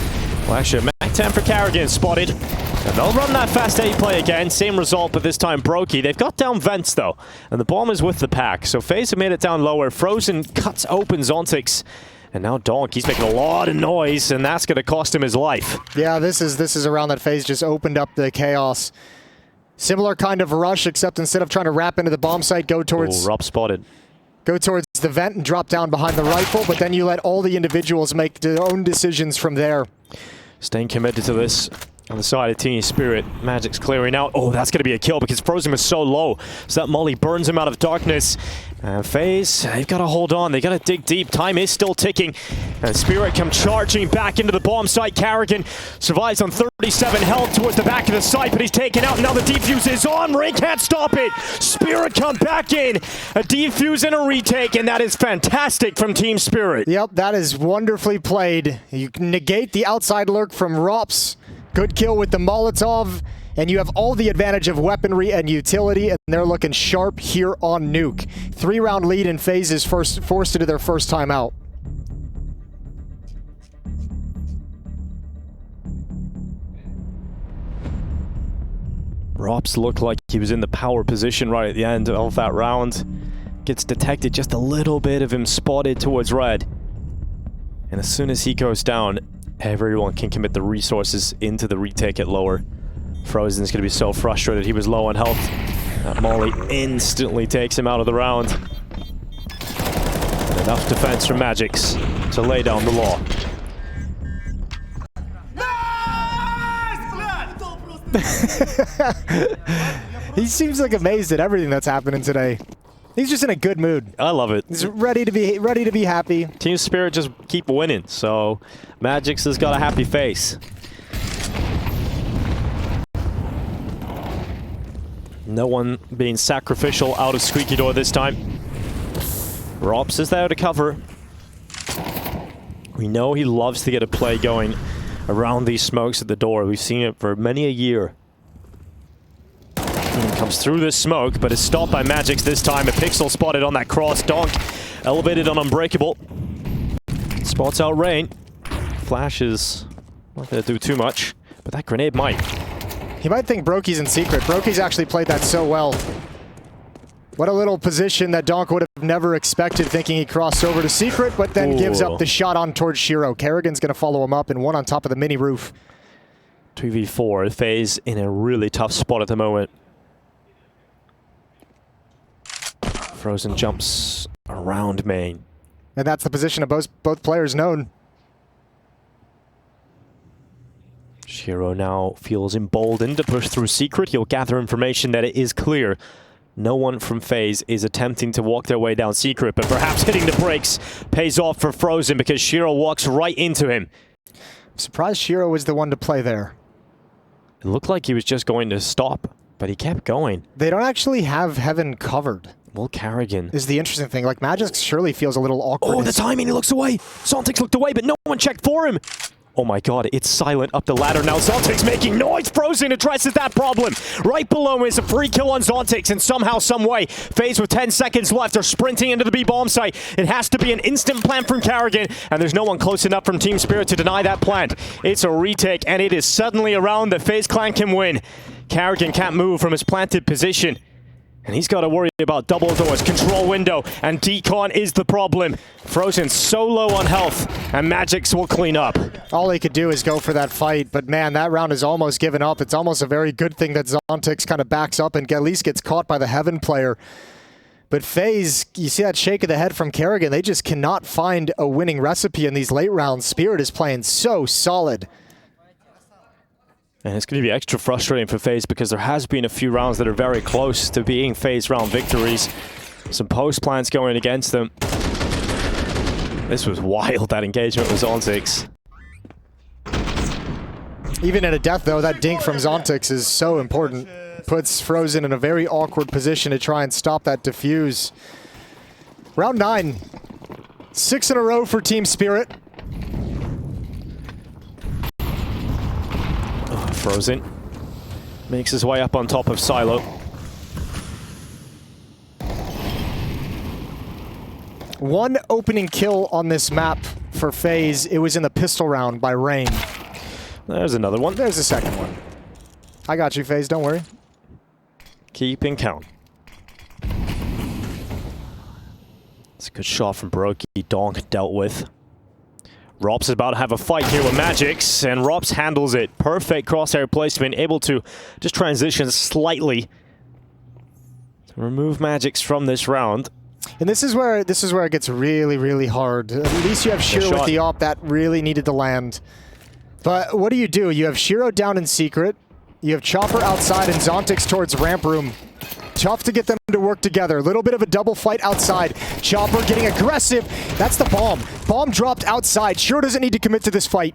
Well, actually, a MAC-10 for Kerrigan spotted. And they'll run that fast A play again. Same result, but this time Brokey. They've got down vents, though. And the bomb is with the pack. So FaZe have made it down lower. Frozen cuts open Zontics. And now Donk, he's making a lot of noise, and that's going to cost him his life. Yeah, this is a round that FaZe just opened up the chaos. Similar kind of rush, except instead of trying to wrap into the bomb site, go towards spotted. Go towards the vent and drop down behind the rifle, but then you let all the individuals make their own decisions from there. Staying committed to this on the side of Team Spirit. Magic's clearing out. Oh, that's going to be a kill because Frozen was so low. So that molly burns him out of darkness. And FaZe, they've got to hold on. They got to dig deep. Time is still ticking. And Spirit come charging back into the bomb site. Karrigan survives on 37 health towards the back of the site, but he's taken out. Now the defuse is on. Ray can't stop it. Spirit come back in. A defuse and a retake, and that is fantastic from Team Spirit. Yep, that is wonderfully played. You can negate the outside lurk from Rops. Good kill with the Molotov, and you have all the advantage of weaponry and utility, and they're looking sharp here on Nuke. 3-round lead, and FaZe is forced into their first time out. Rops looked like he was in the power position right at the end of that round. Gets detected, just a little bit of him spotted towards red. And as soon as he goes down, everyone can commit the resources into the retake at lower. Frozen's going to be so frustrated. He was low on health. That molly instantly takes him out of the round. And enough defense from Magix to lay down the law. He seems like amazed at everything that's happening today. He's just in a good mood. I love it. He's ready to be happy. Team Spirit just keep winning, so Magix has got a happy face. No one being sacrificial out of Squeaky Door this time. Rops is there to cover. We know he loves to get a play going around these smokes at the door. We've seen it for many a year. And comes through this smoke, but is stopped by Magix this time. A pixel spotted on that cross. Donk elevated on Unbreakable. Spots out Rain. Flash is not going to do too much, but that grenade might. He might think Brokey's in secret. Brokey's actually played that so well. What a little position that Donk would have never expected, thinking he crossed over to secret, but then gives up the shot on towards Shiro. Karrigan's going to follow him up, and one on top of the mini roof. 2v4. FaZe in a really tough spot at the moment. Frozen jumps around main. And that's the position of both players known. Shiro now feels emboldened to push through secret. He'll gather information that it is clear no one from FaZe is attempting to walk their way down secret, but perhaps hitting the brakes pays off for Frozen because Shiro walks right into him. I'm surprised Shiro was the one to play there. It looked like he was just going to stop, but he kept going. They don't actually have Heaven covered. Well, Karrigan Is the interesting thing. Like, Magix surely feels a little awkward. Oh, the timing, he looks away. Zontix looked away, but no one checked for him. Oh my god, it's silent up the ladder now. Zontix making noise. Frozen addresses that problem. Right below him is a free kill on Zontix, and somehow, some way, FaZe with 10 seconds left are sprinting into the B-bomb site. It has to be an instant plant from Karrigan, and there's no one close enough from Team Spirit to deny that plant. It's a retake, and it is suddenly a round that FaZe Clan can win. Karrigan can't move from his planted position. And he's got to worry about double doors, control window, and decon is the problem. Frozen so low on health, and Magix will clean up. All he could do is go for that fight, but man, that round is almost given up. It's almost a very good thing that Zontix kind of backs up and at least gets caught by the Heaven player. But FaZe, you see that shake of the head from Karrigan, they just cannot find a winning recipe in these late rounds. Spirit is playing so solid. And it's going to be extra frustrating for FaZe because there has been a few rounds that are very close to being FaZe round victories. Some post plants going against them. This was wild, that engagement with Zontix. Even at a death, though, that dink from Zontix is so important. Puts Frozen in a very awkward position to try and stop that defuse. Round 9. 6 in a row for Team Spirit. Frozen makes his way up on top of Silo. One opening kill on this map for FaZe. It was in the pistol round by Rain. There's another one. There's the second one. I got you, FaZe, don't worry. Keeping count. It's a good shot from Brokey. Donk dealt with. Rops is about to have a fight here with Magix, and Rops handles it. Perfect crosshair placement, able to just transition slightly to remove Magix from this round. And this is where it gets really, really hard. At least you have Shiro with the op that really needed to land. But what do? You have Shiro down in secret. You have Chopper outside and Zontix towards ramp room. Tough to get them to work together. A little bit of a double fight outside. Chopper getting aggressive. That's the bomb. Bomb dropped outside. Shiro doesn't need to commit to this fight.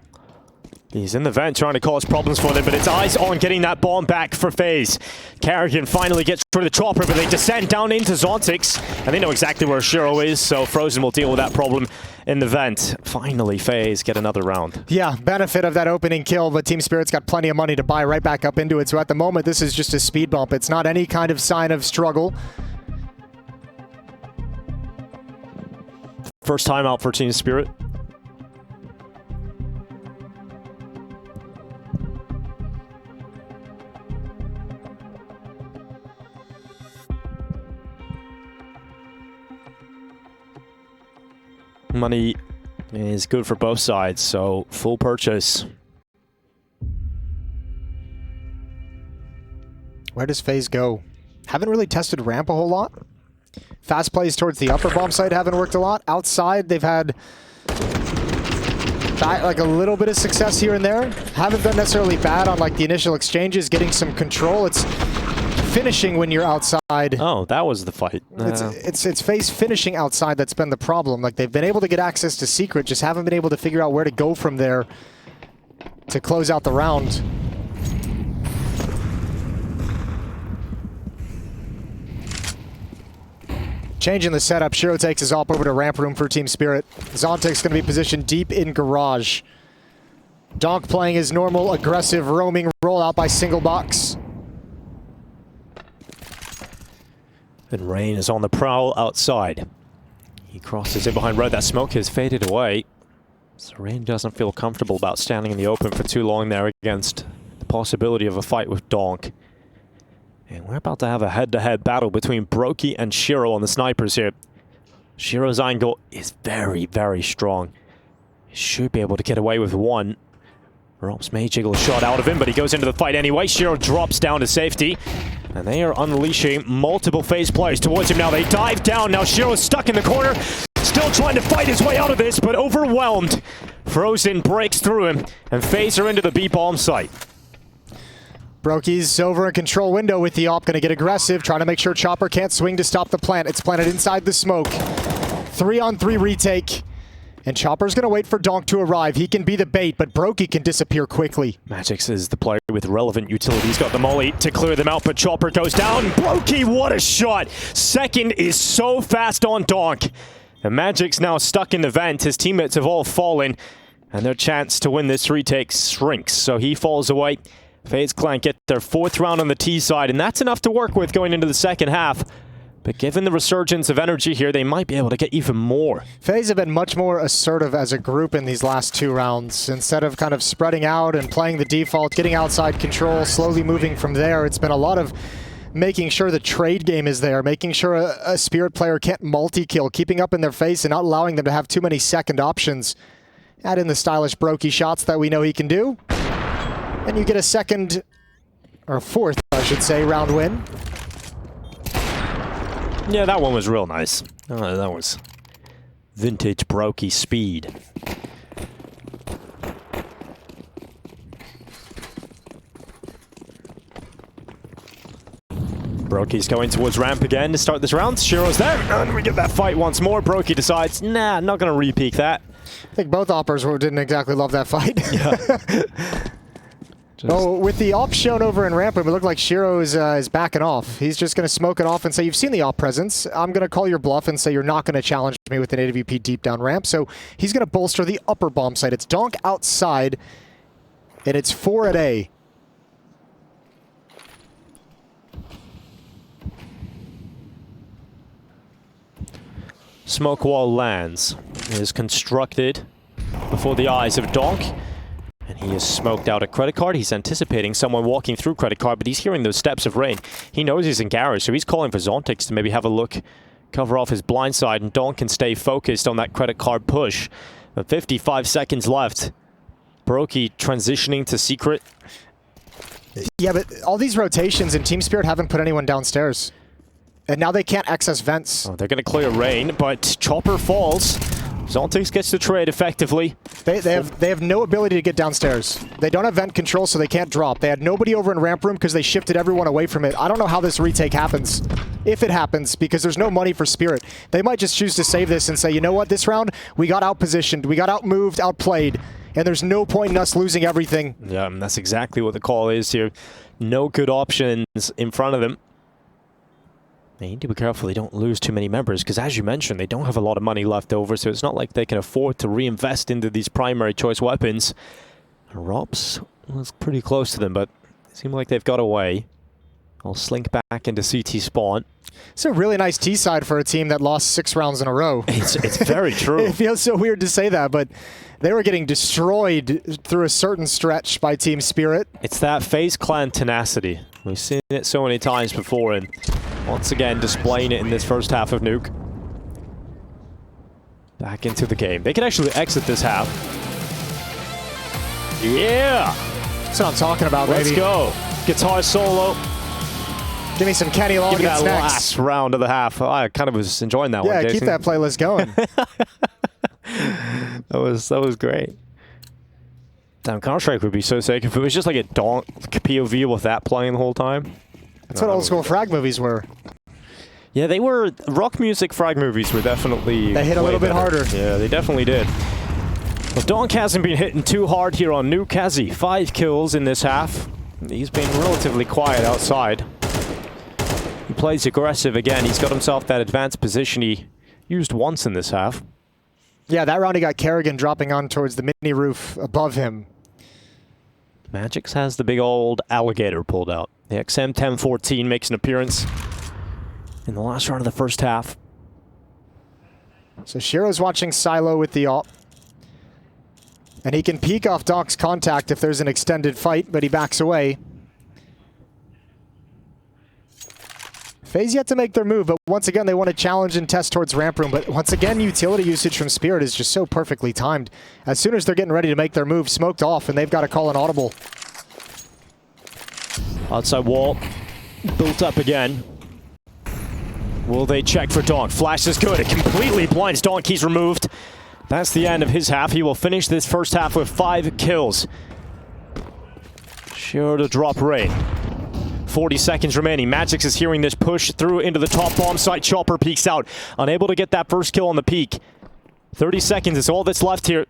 He's in the vent trying to cause problems for them, but it's eyes on getting that bomb back for FaZe. Karrigan finally gets through the Chopper, but they descend down into Zontix, and they know exactly where Shiro is, so Frozen will deal with that problem in the vent. Finally, FaZe get another round. Yeah, benefit of that opening kill, but Team Spirit's got plenty of money to buy right back up into it, so at the moment, this is just a speed bump. It's not any kind of sign of struggle. First time out for Team Spirit. Money is good for both sides, so full purchase. Where does FaZe go? Haven't really tested ramp a whole lot. Fast plays towards the upper bomb site haven't worked a lot. Outside, they've had like a little bit of success here and there. Haven't done necessarily bad on like the initial exchanges, getting some control. It's finishing when you're outside. Oh, that was the fight. It's FaZe finishing outside that's been the problem. Like, they've been able to get access to secret, just haven't been able to figure out where to go from there to close out the round. Changing the setup, Shiro takes his op over to ramp room for Team Spirit. Zontic's going to be positioned deep in garage. Donk playing his normal aggressive roaming rollout by single box. And Rain is on the prowl outside. He crosses in behind Red. That smoke has faded away. So Rain doesn't feel comfortable about standing in the open for too long there against the possibility of a fight with Donk. And we're about to have a head-to-head battle between Brokey and Shiro on the snipers here. Shiro's angle is very, very strong. He should be able to get away with one. Rops may jiggle a shot out of him, but he goes into the fight anyway. Shiro drops down to safety. And they are unleashing multiple FaZe players towards him now. They dive down. Now Shiro's stuck in the corner. Still trying to fight his way out of this, but overwhelmed. Frozen breaks through him, and FaZe are into the B-bomb site. Brokey's over in control window with the op, going to get aggressive, trying to make sure Chopper can't swing to stop the plant. It's planted inside the smoke. 3-on-3 retake. And Chopper's going to wait for Donk to arrive. He can be the bait, but Brokey can disappear quickly. Magix is the player with relevant utility. He's got the molly to clear them out, but Chopper goes down. Brokey, what a shot! Second is so fast on Donk. And Magix now stuck in the vent. His teammates have all fallen, and their chance to win this retake shrinks. So he falls away. FaZe Clan get their fourth round on the T side, and that's enough to work with going into the second half. But given the resurgence of energy here, they might be able to get even more. FaZe have been much more assertive as a group in these last two rounds. Instead of kind of spreading out and playing the default, getting outside control, slowly moving from there, it's been a lot of making sure the trade game is there, making sure a Spirit player can't multi-kill, keeping up in their face and not allowing them to have too many second options. Add in the stylish Brokey shots that we know he can do. And you get a second, or fourth, I should say, round win. Yeah, that one was real nice. That was vintage Brokey speed. Brokey's going towards ramp again to start this round. Shiro's there, and we get that fight once more. Brokey decides, nah, not going to re-peek that. I think both oppers didn't exactly love that fight. Yeah. Oh, with the op shown over in ramp room, it looked like Shiro is backing off. He's just going to smoke it off and say, you've seen the op presence. I'm going to call your bluff and say you're not going to challenge me with an AWP deep down ramp. So he's going to bolster the upper bomb site. It's Donk outside, and it's 4 at A. Smoke wall lands. It is constructed before the eyes of Donk. And he has smoked out a credit card. He's anticipating someone walking through credit card, but he's hearing those steps of Rain. He knows he's in garage, so he's calling for Zontix to maybe have a look, cover off his blind side, and Donk can stay focused on that credit card push. But 55 seconds left. Brokey transitioning to secret. Yeah, but all these rotations in Team Spirit haven't put anyone downstairs. And now they can't access vents. Oh, they're going to clear rain, but Chopper falls. Zontics gets the trade effectively. They have no ability to get downstairs. They don't have vent control, so they can't drop. They had nobody over in ramp room because they shifted everyone away from it. I don't know how this retake happens. If it happens, because there's no money for Spirit. They might just choose to save this and say, you know what, this round, we got outpositioned, we got outmoved, outplayed, and there's no point in us losing everything. Yeah, and that's exactly what the call is here. No good options in front of them. They need to be careful they don't lose too many members, because as you mentioned, they don't have a lot of money left over, so it's not like they can afford to reinvest into these primary choice weapons. Robs was pretty close to them, but it seemed like they've got away. I'll slink back into CT spawn. It's a really nice T-side for a team that lost 6 rounds in a row. It's very true. It feels so weird to say that, but they were getting destroyed through a certain stretch by Team Spirit. It's that FaZe clan tenacity. We've seen it so many times before, and once again displaying it in this first half of Nuke. Back into the game. They can actually exit this half. Yeah! That's what I'm talking about, Let's baby. go. Guitar solo. Give me some Kenny Loggins Give me that next. last round of the half. Oh, I kind of was enjoying that one, Yeah, Jason. keep that playlist going. That was great. Damn, Counter-Strike would be so sick if it was just like a donk POV with that playing the whole time. That's what old school frag movies were. Yeah, they were. Rock music frag movies were definitely. They hit a little bit harder. Yeah, they definitely did. Well, Donk hasn't been hitting too hard here on Nuke, has he? 5 kills in this half. He's been relatively quiet outside. He plays aggressive again. He's got himself that advanced position he used once in this half. Yeah, that round he got Kerrigan dropping on towards the mini roof above him. Magix has the big old alligator pulled out. The XM 1014 makes an appearance in the last round of the first half. So Shiro's watching Silo with the AWP. And he can peek off Donk's contact if there's an extended fight, but he backs away. FaZe yet to make their move, but once again, they want to challenge and test towards ramp room. But once again, utility usage from Spirit is just so perfectly timed. As soon as they're getting ready to make their move, smoked off, and they've got to call an audible. Outside wall, built up again. Will they check for Donk? Flash is good. It completely blinds Donk. He's removed. That's the end of his half. He will finish this first half with 5 kills. Sure to drop rain. 40 seconds remaining. Magix is hearing this push through into the top bomb site. Chopper peeks out. Unable to get that first kill on the peak. 30 seconds is all that's left here.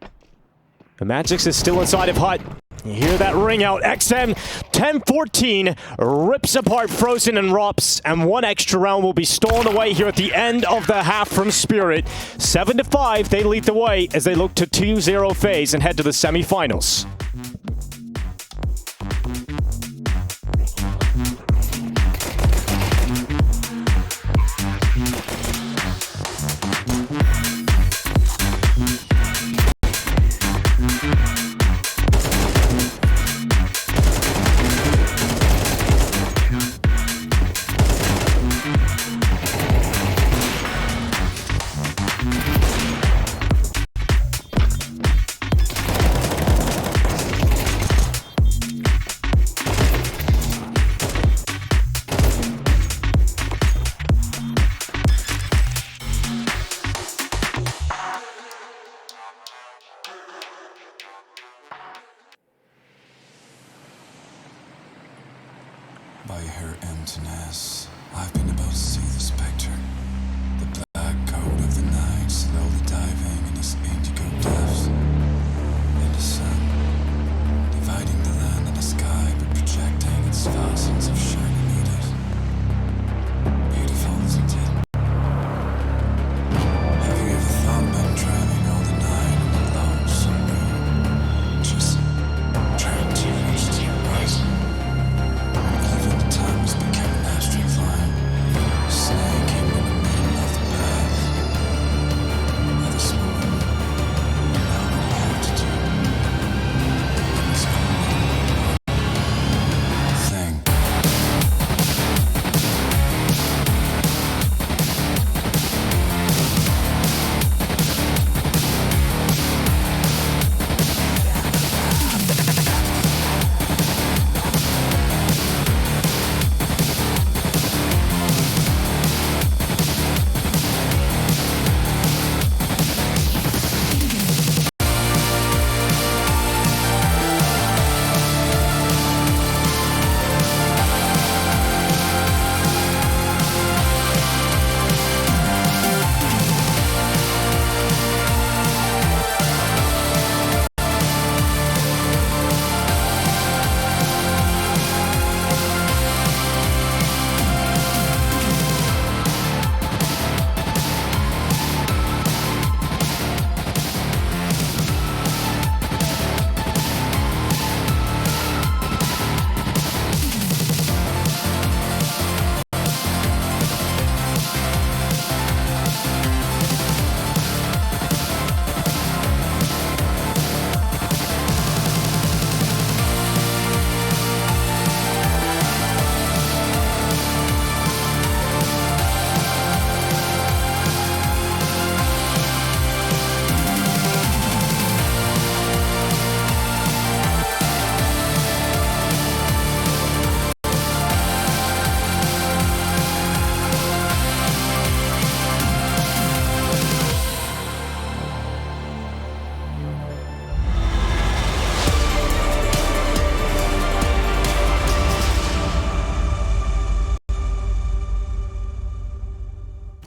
The Magix is still inside of Hut. You hear that ring out. XM 1014 rips apart Frozen and Rops, and 1 extra round will be stolen away here at the end of the half from Spirit. 7-5, they lead the way as they look to 2-0 FaZe and head to the semifinals. By her emptiness, I've been about to see the spectre. The black coat of the night, slowly diving in its indigo depths. And the sun, dividing the land and the sky, but projecting its thousands of shining needles. Beautiful, isn't it? Have you ever thought about driving all the night in the lonesome moon? Just trying to reach the horizon. Even the time has become an abstract line, snaking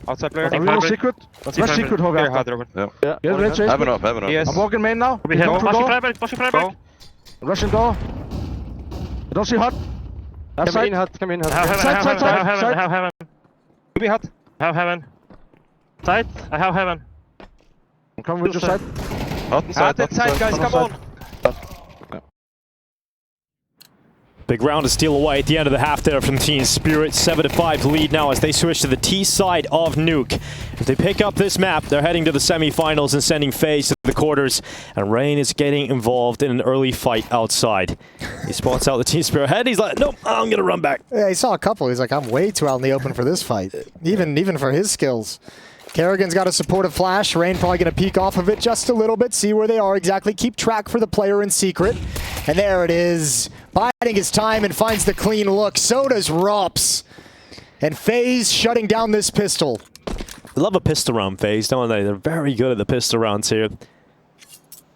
Outside player. Are we on secret? Let's secret hog Here, after. hard Yeah, red chase. Heaven up, heaven up. Yes. I'm walking main now. We have Go through door. pushing flyback. Russian door. I don't see hot. Left Come in side. hot, come in hot. Have heaven. Be hot. Have heaven. Side. I have heaven. I'm coming with your side. Hot Side, guys, come on. Big round to steal away at the end of the half there from Team Spirit. 7-5 lead now as they switch to the T side of Nuke. If they pick up this map, they're heading to the semifinals and sending FaZe to the quarters. And Rain is getting involved in an early fight outside. He spots out the Team Spirit head. He's like, nope, I'm going to run back. Yeah, he saw a couple. He's like, I'm way too out in the open for this fight. Even for his skills. Kerrigan's got a supportive flash. Rain probably going to peek off of it just a little bit, see where they are exactly, keep track for the player in secret. And there it is. Biding his time and finds the clean look. So does Rops. And FaZe shutting down this pistol. I love a pistol round, FaZe, don't they? They're very good at the pistol rounds here.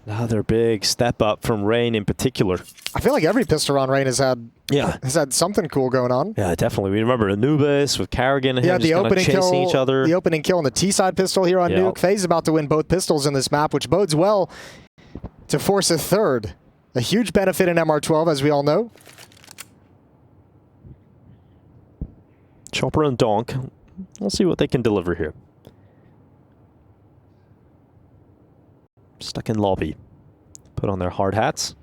Another big step up from Rain in particular. I feel like every pistol round Rain has had something cool going on. Yeah, definitely. We remember Anubis with Kerrigan and yeah, him the just opening chasing kill, each other. The opening kill on the T-side pistol here on Nuke. FaZe is about to win both pistols in this map, which bodes well to force a third. A huge benefit in MR12, as we all know. Chopper and Donk. We'll see what they can deliver here. Stuck in lobby. Put on their hard hats.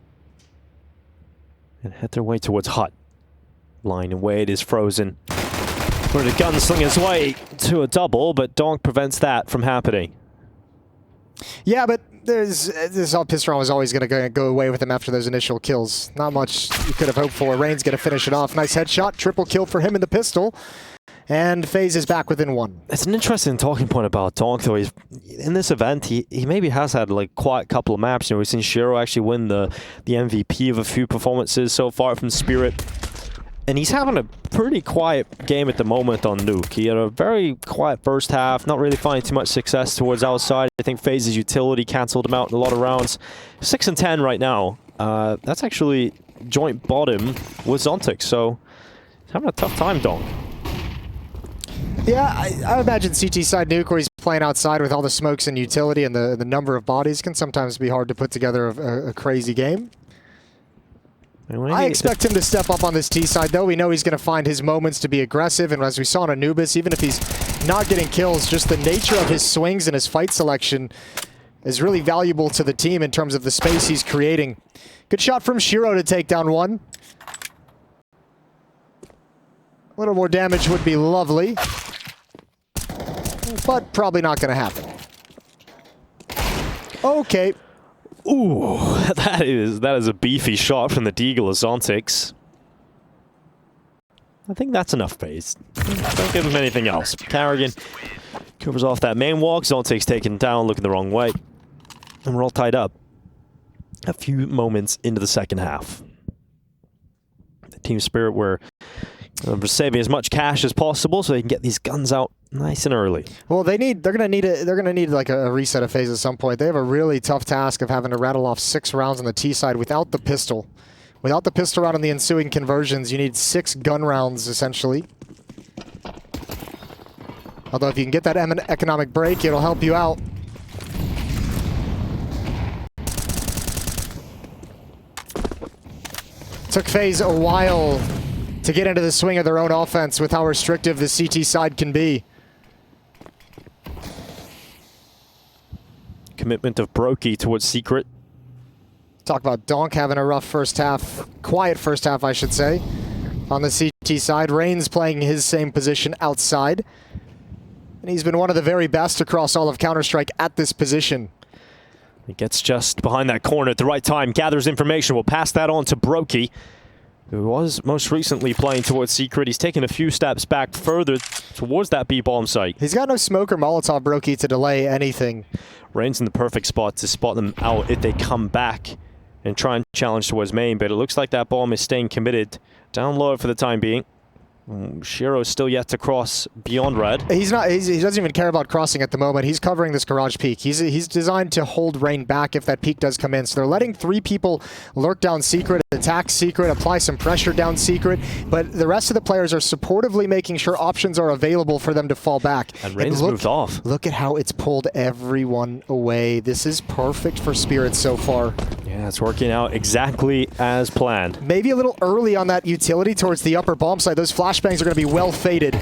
And head their way towards Hut. Line and Wade is frozen. For the gunsling his way to a double, but Donk prevents that from happening. Yeah, but this pistol round was always going to go away with him after those initial kills. Not much you could have hoped for. Rain's going to finish it off. Nice headshot. Triple kill for him in the pistol. And FaZe is back within one. It's an interesting talking point about Donk, though. He's in this event, he maybe has had like quite a couple of maps. You know, we've seen Shiro actually win the MVP of a few performances so far from Spirit. And he's having a pretty quiet game at the moment on Nuke. He had a very quiet first half, not really finding too much success towards outside. I think FaZe's utility canceled him out in a lot of rounds. 6-10 right now. That's actually joint bottom with Zontic, so he's having a tough time, Donk. Yeah, I imagine CT side Nuke, where he's playing outside with all the smokes and utility and the number of bodies, can sometimes be hard to put together a crazy game. I expect him to step up on this T side, though. We know he's going to find his moments to be aggressive, and as we saw in Anubis, even if he's not getting kills, just the nature of his swings and his fight selection is really valuable to the team in terms of the space he's creating. Good shot from Shiro to take down one. A little more damage would be lovely, but probably not going to happen. Okay. Ooh, that is a beefy shot from the Deagle of Zontix. I think that's enough FaZe. Don't give him anything else. Kerrigan covers off that main walk. Zontix taken down, looking the wrong way. And we're all tied up. A few moments into the second half. The Team Spirit were saving as much cash as possible so they can get these guns out nice and early. Well, they're gonna need like a reset of FaZe at some point. They have a really tough task of having to rattle off 6 rounds on the T side without the pistol. Without the pistol round and the ensuing conversions, you need 6 gun rounds essentially. Although if you can get that economic break, it'll help you out. Took FaZe a while to get into the swing of their own offense with how restrictive the CT side can be. Commitment of Brokey towards Secret. Talk about Donk having a rough first half, quiet first half, I should say. On the CT side, Rain's playing his same position outside. And he's been one of the very best across all of Counter-Strike at this position. He gets just behind that corner at the right time, gathers information. We'll pass that on to Brokey, who was most recently playing towards Secret. He's taken a few steps back further towards that B-bomb site. He's got no smoke or Molotov Brokey to delay anything. Rain's in the perfect spot to spot them out if they come back and try and challenge towards main, but it looks like that bomb is staying committed down low for the time being. Shiro's still yet to cross beyond red. He's not. He doesn't even care about crossing at the moment. He's covering this garage peak. He's designed to hold Rain back if that peak does come in. So they're letting 3 people lurk down secret, attack secret, apply some pressure down secret. But the rest of the players are supportively making sure options are available for them to fall back. And Rain's moved off. Look at how it's pulled everyone away. This is perfect for Spirit so far. Yeah, it's working out exactly as planned. Maybe a little early on that utility towards the upper bomb side. Those flashbangs are going to be well faded.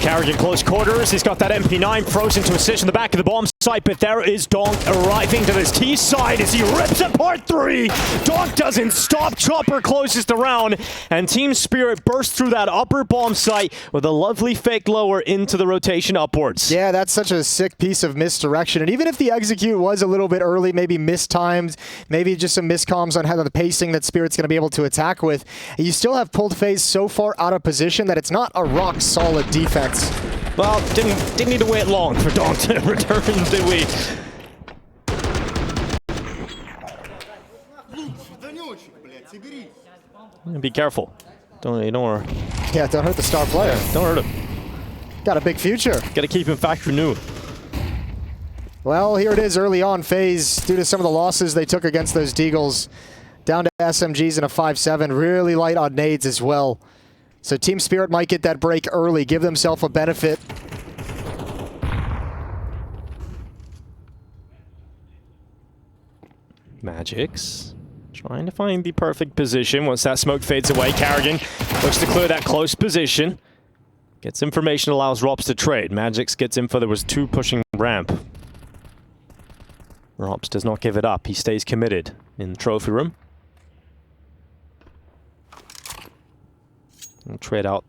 Carrigan close quarters. He's got that MP9 frozen to a stitch in the back of the bomb site, but there is Donk arriving to this T side as he rips apart 3. Donk doesn't stop. Chopper closes the round, and Team Spirit bursts through that upper bomb site with a lovely fake lower into the rotation upwards. Yeah, that's such a sick piece of misdirection. And even if the execute was a little bit early, maybe mistimed, maybe just some miscomms on how the pacing that Spirit's going to be able to attack with, you still have pulled FaZe so far out of position that it's not a rock-solid defense. Well, didn't need to wait long for Donk to return, did we? Be careful. Don't Yeah, don't hurt the star player. Don't hurt him. Got a big future. Got to keep him factory new. Well, here it is early on. FaZe, due to some of the losses they took against those Deagles, down to SMGs and a 5-7. Really light on nades as well. So Team Spirit might get that break early, give themselves a benefit. Magix trying to find the perfect position. Once that smoke fades away, Carrigan looks to clear that close position. Gets information, allows Rops to trade. Magix gets info. There was 2 pushing ramp. Rops does not give it up. He stays committed in the trophy room. We'll trade out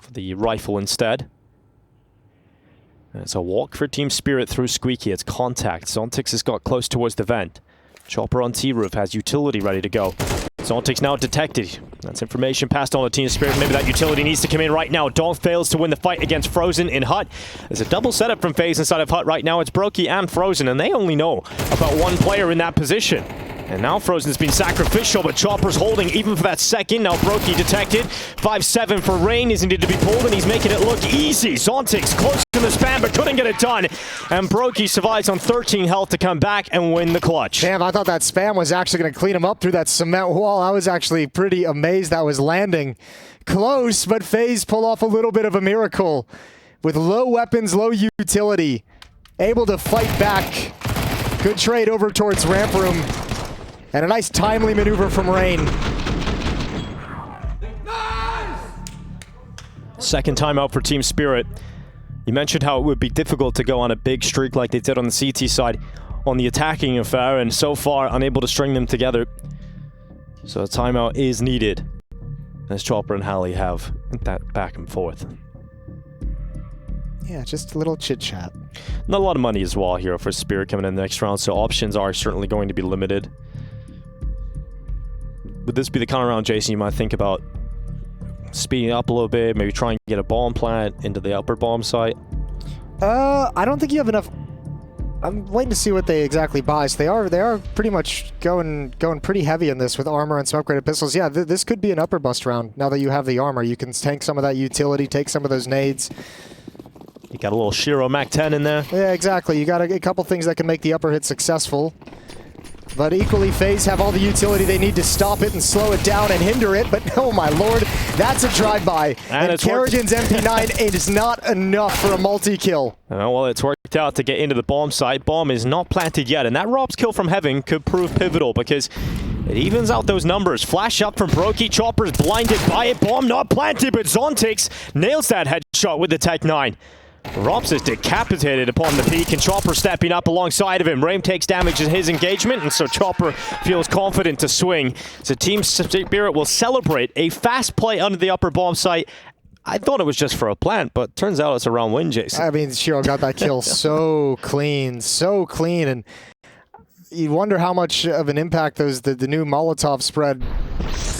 for the rifle instead. And it's a walk for Team Spirit through Squeaky. It's contact. Zontix has got close towards the vent. Chopper on T-roof has utility ready to go. Zontix now detected. That's information passed on to Team Spirit. Maybe that utility needs to come in right now. Donk fails to win the fight against Frozen in Hut. There's a double setup from FaZe inside of Hut right now. It's Brokey and Frozen, and they only know about 1 player in that position. And now Frozen's been sacrificial, but Chopper's holding even for that second. Now Brokey detected. 5-7 for Rain is needed to be pulled, and he's making it look easy. Zontix close to the spam, but couldn't get it done. And Brokey survives on 13 health to come back and win the clutch. Damn, I thought that spam was actually going to clean him up through that cement wall. I was actually pretty amazed that was landing. Close, but FaZe pull off a little bit of a miracle. With low weapons, low utility. Able to fight back. Good trade over towards ramp room. And a nice timely maneuver from Rain. Second timeout for Team Spirit. You mentioned how it would be difficult to go on a big streak like they did on the CT side on the attacking affair, and so far unable to string them together. So a timeout is needed as Chopper and Hallie have that back and forth. Yeah, just a little chit-chat. Not a lot of money as well here for Spirit coming in the next round, so options are certainly going to be limited. Would this be the kind of round, Jason, you might think about speeding up a little bit, maybe try and get a bomb plant into the upper bomb site? I don't think you have enough. I'm waiting to see what they exactly buy. So they are pretty much going pretty heavy in this with armor and smoke graded pistols. Yeah, this could be an upper bust round. Now that you have the armor, you can tank some of that utility, take some of those nades. You got a little Shiro Mac 10 in there. Yeah, exactly. You got a couple things that can make the upper hit successful. But equally, FaZe have all the utility they need to stop it and slow it down and hinder it. But oh my lord, that's a drive-by. And Kerrigan's MP9 is not enough for a multi-kill. Well, it's worked out to get into the bomb site. Bomb is not planted yet, and that Rob's kill from Heaven could prove pivotal because it evens out those numbers. Flash up from Brokey. Chopper's blinded by it. Bomb not planted, but Zontix nails that headshot with the Tech 9. Rops is decapitated upon the peak, and Chopper stepping up alongside of him. Raim takes damage in his engagement, and so Chopper feels confident to swing. So Team Spirit will celebrate a fast play under the upper bomb site. I thought it was just for a plant, but turns out it's a round win, Jason. I mean, Shiro got that kill so clean, and you wonder how much of an impact the new Molotov spread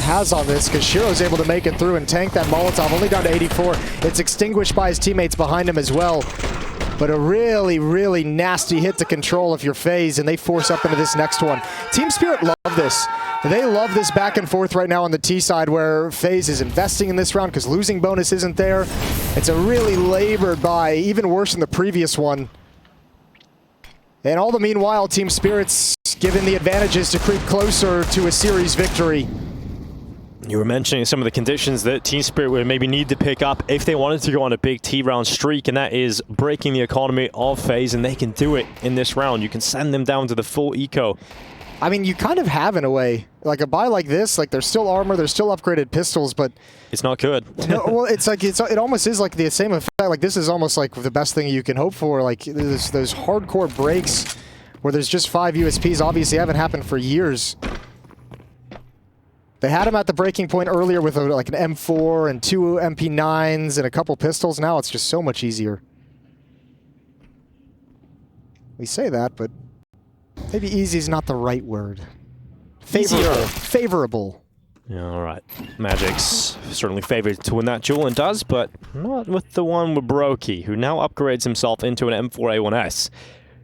has on this, because Shiro's able to make it through and tank that Molotov, only down to 84. It's extinguished by his teammates behind him as well. But a really, really nasty hit to control if you're FaZe, and they force up into this next one. Team Spirit love this. They love this back and forth right now on the T side where FaZe is investing in this round because losing bonus isn't there. It's a really labored buy, even worse than the previous one. And all the meanwhile, Team Spirit's given the advantages to creep closer to a series victory. You were mentioning some of the conditions that Team Spirit would maybe need to pick up if they wanted to go on a big T-round streak, and that is breaking the economy of FaZe, and they can do it in this round. You can send them down to the full eco. I mean, you kind of have in a way. Like a buy like this, like there's still armor, there's still upgraded pistols, but it's not good. No, well, it's like it almost is like the same effect. Like this is almost like the best thing you can hope for. Like those hardcore breaks where there's just 5 USPs obviously haven't happened for years. They had him at the breaking point earlier with like an M4 and 2 MP9s and a couple pistols. Now it's just so much easier. We say that, but maybe easy is not the right word. Favorable. Yeah, all right. Magic's certainly favored to win that duel and does, but not with the one with Brokey, who now upgrades himself into an M4A1S.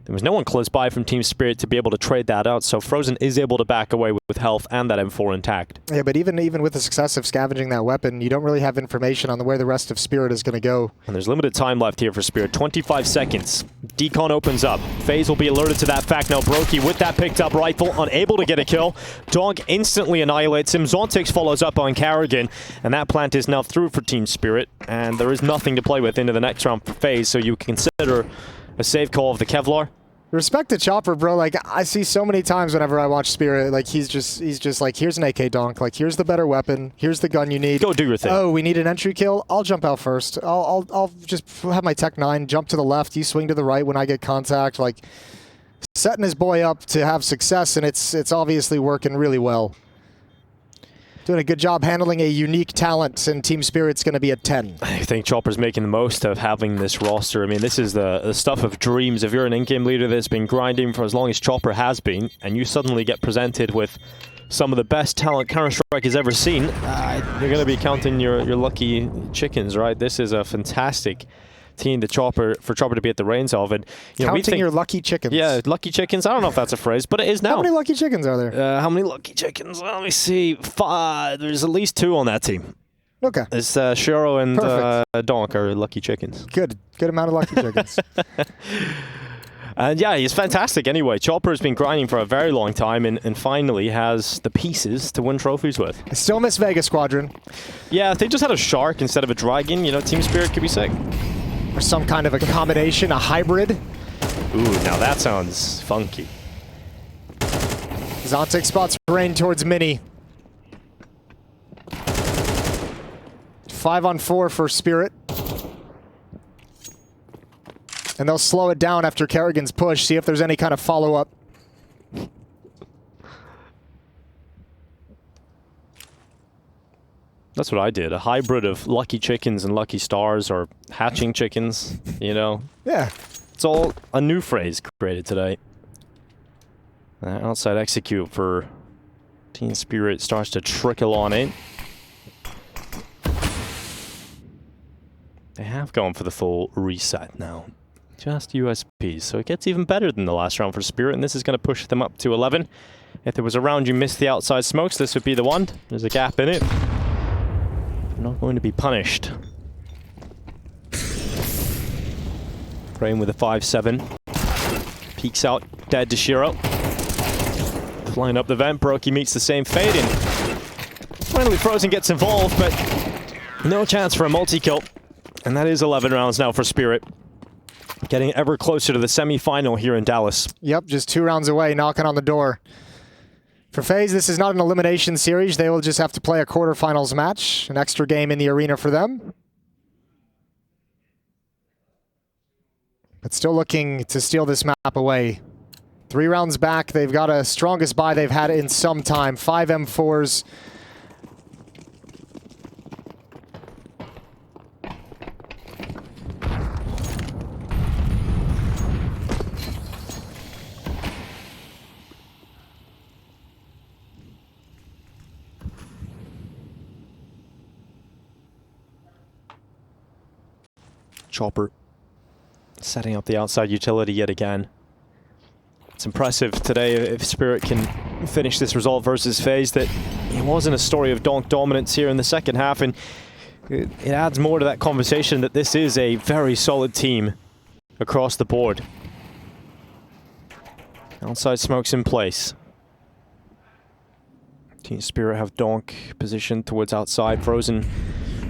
There was no one close by from Team Spirit to be able to trade that out, so Frozen is able to back away with health and that M4 intact. Yeah, but even with the success of scavenging that weapon, you don't really have information on where the rest of Spirit is going to go. And there's limited time left here for Spirit. 25 seconds. Decon opens up. FaZe will be alerted to that fact now. Brokey with that picked up rifle, unable to get a kill. Dog instantly annihilates him. Zontix follows up on Carrigan, and that plant is now through for Team Spirit, and there is nothing to play with into the next round for FaZe, so you can consider a save call of the Kevlar. Respect to Chopper, bro. Like, I see so many times whenever I watch Spirit, like, he's just like, here's an AK donk. Like, here's the better weapon. Here's the gun you need. Go do your thing. Oh, we need an entry kill? I'll jump out first. I'll just have my Tech 9, jump to the left, you swing to the right when I get contact. Like, setting his boy up to have success, and it's obviously working really well. Doing a good job handling a unique talent, and Team Spirit's going to be at 10. I think Chopper's making the most of having this roster. I mean, this is the stuff of dreams. If you're an in-game leader that's been grinding for as long as Chopper has been, and you suddenly get presented with some of the best talent Counter-Strike has ever seen, you're going to be counting your lucky chickens, right? This is a fantastic team for Chopper to be at the reins of. And counting your lucky chickens. Yeah, lucky chickens. I don't know if that's a phrase, but it is now. How many lucky chickens are there? How many lucky chickens? Let me see. 5. There's at least 2 on that team. Okay. It's Shiro and Donk are lucky chickens. Good amount of lucky chickens. And yeah, he's fantastic anyway. Chopper has been grinding for a very long time and finally has the pieces to win trophies with. I still miss Vegas Squadron. Yeah, if they just had a shark instead of a dragon, Team Spirit could be sick. Or some kind of a combination, a hybrid. Ooh, now that sounds funky. Zontix spots rain towards Mini. 5-on-4 for Spirit. And they'll slow it down after Kerrigan's push, see if there's any kind of follow-up. That's what I did. A hybrid of lucky chickens and lucky stars, or hatching chickens, Yeah. It's all a new phrase created today. Outside execute for Team Spirit starts to trickle on in. They have gone for the full reset now. Just USPs, so it gets even better than the last round for Spirit, and this is going to push them up to 11. If there was a round you missed the outside smokes, this would be the one. There's a gap in it. Not going to be punished. Praying with a 5-7. Peeks out, dead to Shiro. Flying up the vent, Brokey meets the same fate, and finally Frozen gets involved, but no chance for a multi-kill. And that is 11 rounds now for Spirit. Getting ever closer to the semi-final here in Dallas. Yep, just 2 rounds away, knocking on the door. For FaZe, this is not an elimination series. They will just have to play a quarterfinals match. An extra game in the arena for them. But still looking to steal this map away. 3 rounds back. They've got a strongest buy they've had in some time. 5 M4s. Chopper setting up the outside utility yet again. It's impressive today if Spirit can finish this result versus FaZe that it wasn't a story of donk dominance here in the second half, and it adds more to that conversation that this is a very solid team across the board. Outside smoke's in place. Team Spirit have donk positioned towards outside. Frozen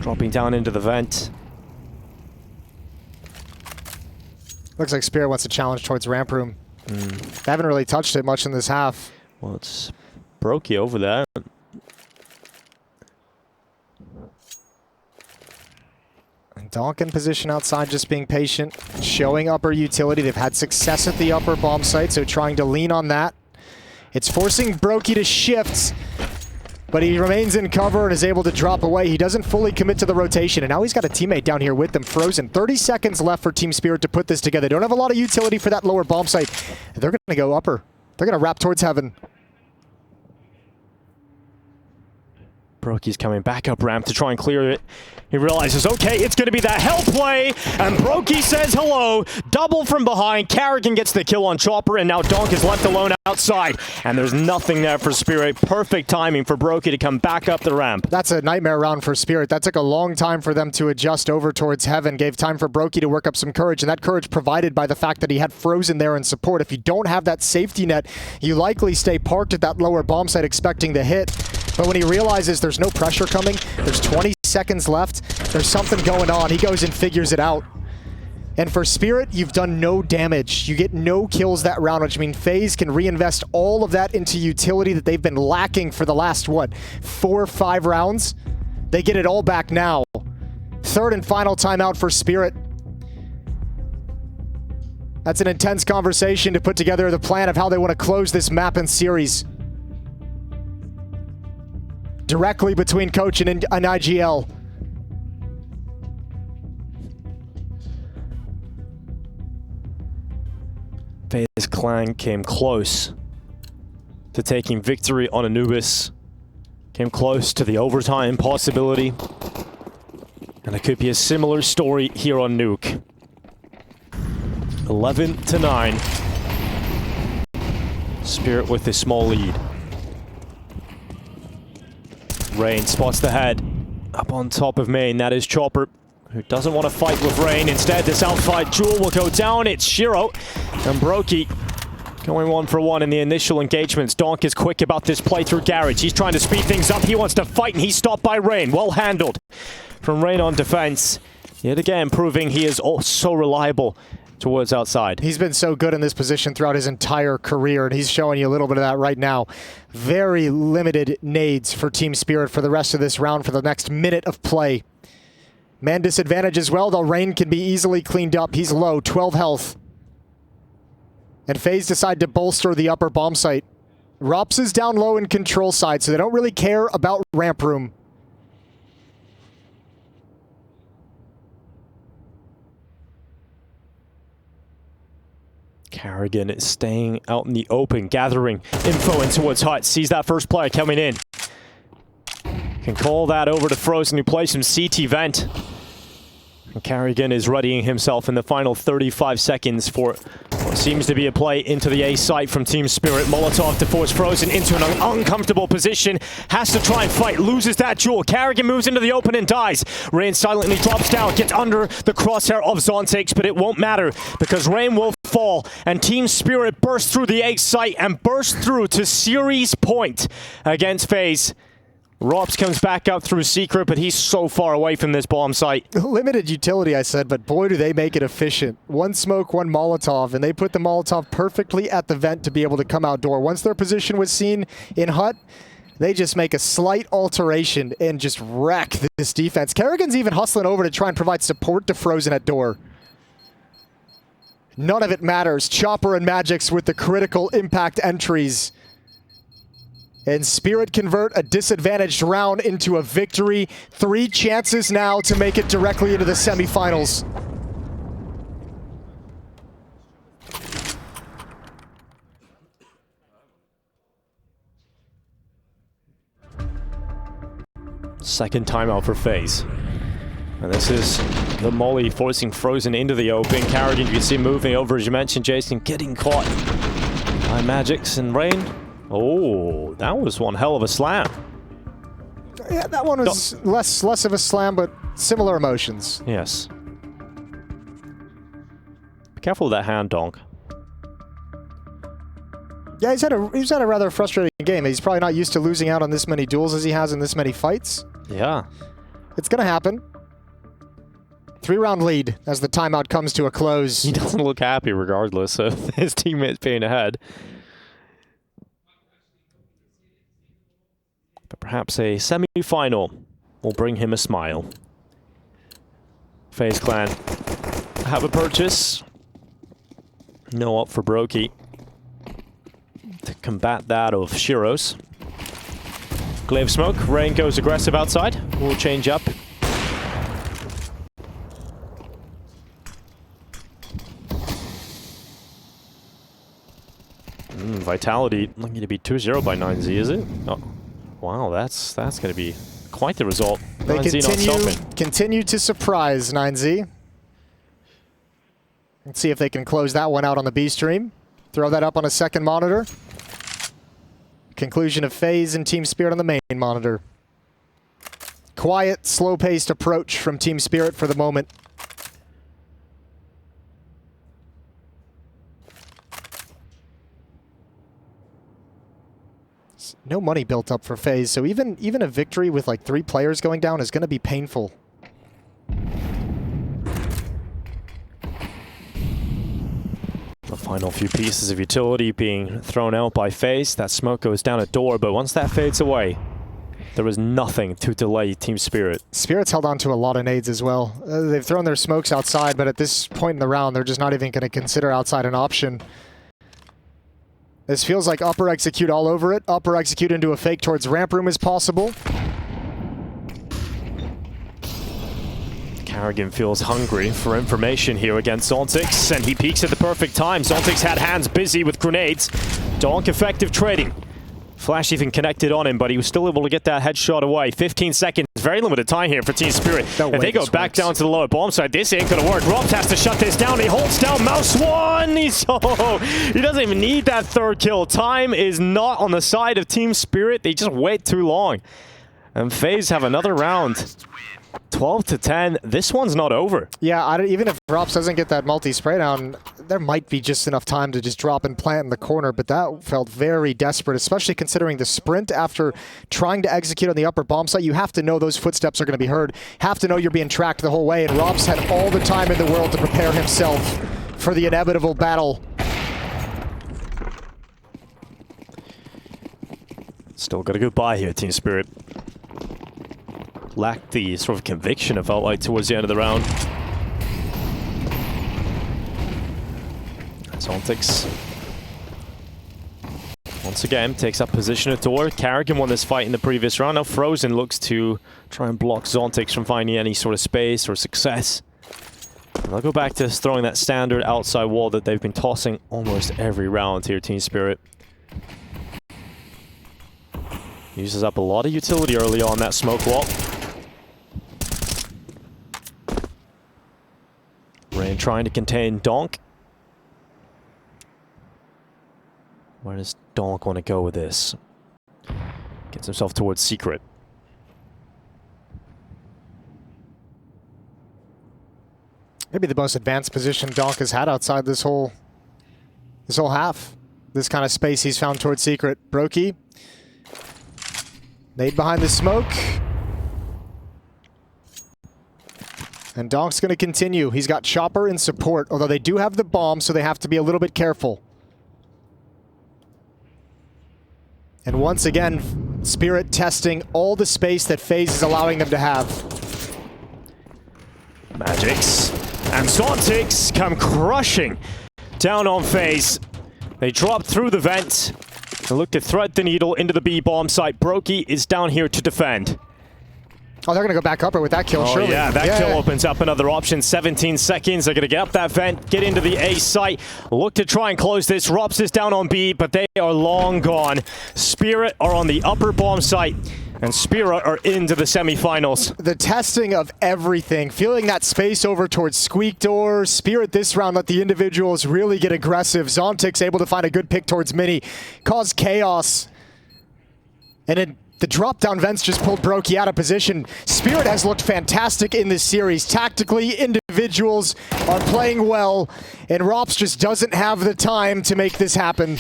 dropping down into the vent. Looks like Spirit wants to challenge towards ramp room. They haven't really touched it much in this half. Well, it's Brokey over there. And donk in position outside, just being patient, showing upper utility. They've had success at the upper bomb site, so trying to lean on that. It's forcing Brokey to shift, but he remains in cover and is able to drop away. He doesn't fully commit to the rotation, and now he's got a teammate down here with them, Frozen. 30 seconds left for Team Spirit to put this together. They don't have a lot of utility for that lower bomb site. They're going to go upper. They're going to wrap towards heaven. Brokey's coming back up ramp to try and clear it. He realizes, okay, it's going to be that hell play, and Brokey says hello. Double from behind. Carrigan gets the kill on Chopper, and now Donk is left alone outside. And there's nothing there for Spirit. Perfect timing for Brokey to come back up the ramp. That's a nightmare round for Spirit. That took a long time for them to adjust over towards heaven. Gave time for Brokey to work up some courage, and that courage provided by the fact that he had Frozen there in support. If you don't have that safety net, you likely stay parked at that lower bomb site expecting the hit. But when he realizes there's no pressure coming, there's 20 seconds left, there's something going on, he goes and figures it out. And for Spirit, you've done no damage. You get no kills that round, which means FaZe can reinvest all of that into utility that they've been lacking for the last, what, 4 or 5 rounds? They get it all back now. Third and final timeout for Spirit. That's an intense conversation to put together the plan of how they want to close this map and series. Directly between Coach and IGL. FaZe Clan came close to taking victory on Anubis. Came close to the overtime possibility. And it could be a similar story here on Nuke. 11-9. Spirit with a small lead. Rain spots the head. Up on top of main, that is Chopper, who doesn't want to fight with Rain. Instead, this outside Jewel will go down. It's Shiro and Brokey going 1-for-1 in the initial engagements. Donk is quick about this play through Garage. He's trying to speed things up. He wants to fight, and he's stopped by Rain. Well handled from Rain on defense. Yet again, proving he is also reliable towards outside. He's been so good in this position throughout his entire career, and he's showing you a little bit of that right now. Very limited nades for Team Spirit for the rest of this round, for the next minute of play. Man disadvantage as well, though Rain can be easily cleaned up. He's low, 12 health. And FaZe decide to bolster the upper bomb site. Rops is down low in control side, so they don't really care about ramp room. Carrigan is staying out in the open, gathering info in towards Hut. Sees that first player coming in. Can call that over to Frozen, who plays some CT vent. And Carrigan is readying himself in the final 35 seconds for what seems to be a play into the A site from Team Spirit. Molotov to force Frozen into an uncomfortable position. Has to try and fight, loses that jewel. Carrigan moves into the open and dies. Rain silently drops down, gets under the crosshair of Zontix, but it won't matter because Rain will fall, and Team Spirit bursts through the A site and bursts through to series point against FaZe. Rops comes back up through Secret, but he's so far away from this bomb site. Limited utility, I said, but boy, do they make it efficient. One smoke, one Molotov, and they put the Molotov perfectly at the vent to be able to come outdoor. Once their position was seen in Hut, they just make a slight alteration and just wreck this defense. Carrigan's even hustling over to try and provide support to Frozen at door. None of it matters. Chopper and Magix with the critical impact entries. And Spirit convert a disadvantaged round into a victory. 3 chances now to make it directly into the semifinals. Second timeout for FaZe. And this is the molly forcing Frozen into the open. Carrigan, you can see moving over, as you mentioned, Jason, getting caught by Magix and Rain. Oh, that was one hell of a slam. Yeah, that one was less of a slam, but similar emotions. Yes. Be careful with that hand, Donk. Yeah, he's had a rather frustrating game. He's probably not used to losing out on this many duels as he has in this many fights. Yeah. It's gonna happen. 3-round lead as the timeout comes to a close. He doesn't look happy regardless of his teammates being ahead. But perhaps a semi-final will bring him a smile. FaZe Clan have a purchase. No up for Brokey to combat that of Shiros. Glaive smoke. Rain goes aggressive outside. We'll change up. Vitality looking to be 2-0 by 9Z, is it? Oh, wow, that's going to be quite the result. They 9Z not stopping. continue to surprise 9Z. Let's see if they can close that one out on the B stream. Throw that up on a second monitor. Conclusion of FaZe and Team Spirit on the main monitor. Quiet, slow-paced approach from Team Spirit for the moment. No money built up for FaZe, so even a victory with like 3 players going down is going to be painful. The final few pieces of utility being thrown out by FaZe. That smoke goes down a door, but once that fades away, there was nothing to delay Team Spirit. Spirit's held on to a lot of nades as well. They've thrown their smokes outside, but at this point in the round, they're just not even going to consider outside an option. This feels like upper execute all over it. Upper execute into a fake towards ramp room is possible. Carrigan feels hungry for information here against Zontix, and he peeks at the perfect time. Zontix had hands busy with grenades. Donk effective trading. Flash even connected on him, but he was still able to get that headshot away. 15 seconds, very limited time here for Team Spirit. If they go back down to the lower bomb side, this ain't gonna work. Robs has to shut this down. He holds down Mouse One. He doesn't even need that third kill. Time is not on the side of Team Spirit. They just wait too long. And FaZe have another round. 12-10. This one's not over. Yeah, even if Rops doesn't get that multi-spray down, there might be just enough time to just drop and plant in the corner, but that felt very desperate, especially considering the sprint after trying to execute on the upper bomb site. You have to know those footsteps are going to be heard. Have to know you're being tracked the whole way, and Rops had all the time in the world to prepare himself for the inevitable battle. Still got a good buy here, Team Spirit. Lacked the sort of conviction it felt like towards the end of the round. Zontix once again takes up position at door. Carrigan won this fight in the previous round. Now Frozen looks to try and block Zontix from finding any sort of space or success. And they'll go back to throwing that standard outside wall that they've been tossing almost every round here, Team Spirit. Uses up a lot of utility early on that smoke wall. Rain trying to contain Donk. Where does Donk want to go with this? Gets himself towards Secret. Maybe the most advanced position Donk has had outside this whole half. This kind of space he's found towards Secret. Brokey. Nade behind the smoke. And Donk's going to continue. He's got Chopper in support, although they do have the bomb, so they have to be a little bit careful. And once again, Spirit testing all the space that FaZe is allowing them to have. Magix and Zontix come crushing down on FaZe. They drop through the vent and look to thread the needle into the B bomb site. Brokey is down here to defend. Oh, they're going to go back upper with that kill, surely. Yeah, that kill opens up another option. 17 seconds. They're going to get up that vent, get into the A site, look to try and close this. Rops is down on B, but they are long gone. Spirit are on the upper bomb site. And Spirit are into the semifinals. The testing of everything, feeling that space over towards Squeak Door. Spirit this round let the individuals really get aggressive. Zontic's able to find a good pick towards Mini, caused chaos. And then the drop-down vents just pulled Brokey out of position. Spirit has looked fantastic in this series. Tactically, individuals are playing well, and Rops just doesn't have the time to make this happen.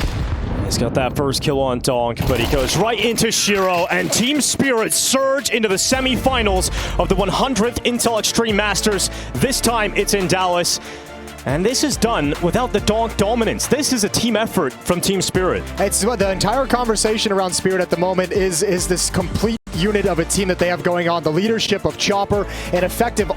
He's got that first kill on Donk, but he goes right into Shiro, and Team Spirit surge into the semifinals of the 100th Intel Extreme Masters. This time, it's in Dallas. And this is done without the Donk dominance. This is a team effort from Team Spirit. It's the entire conversation around Spirit at the moment is this complete unit of a team that they have going on. The leadership of Chopper, an effective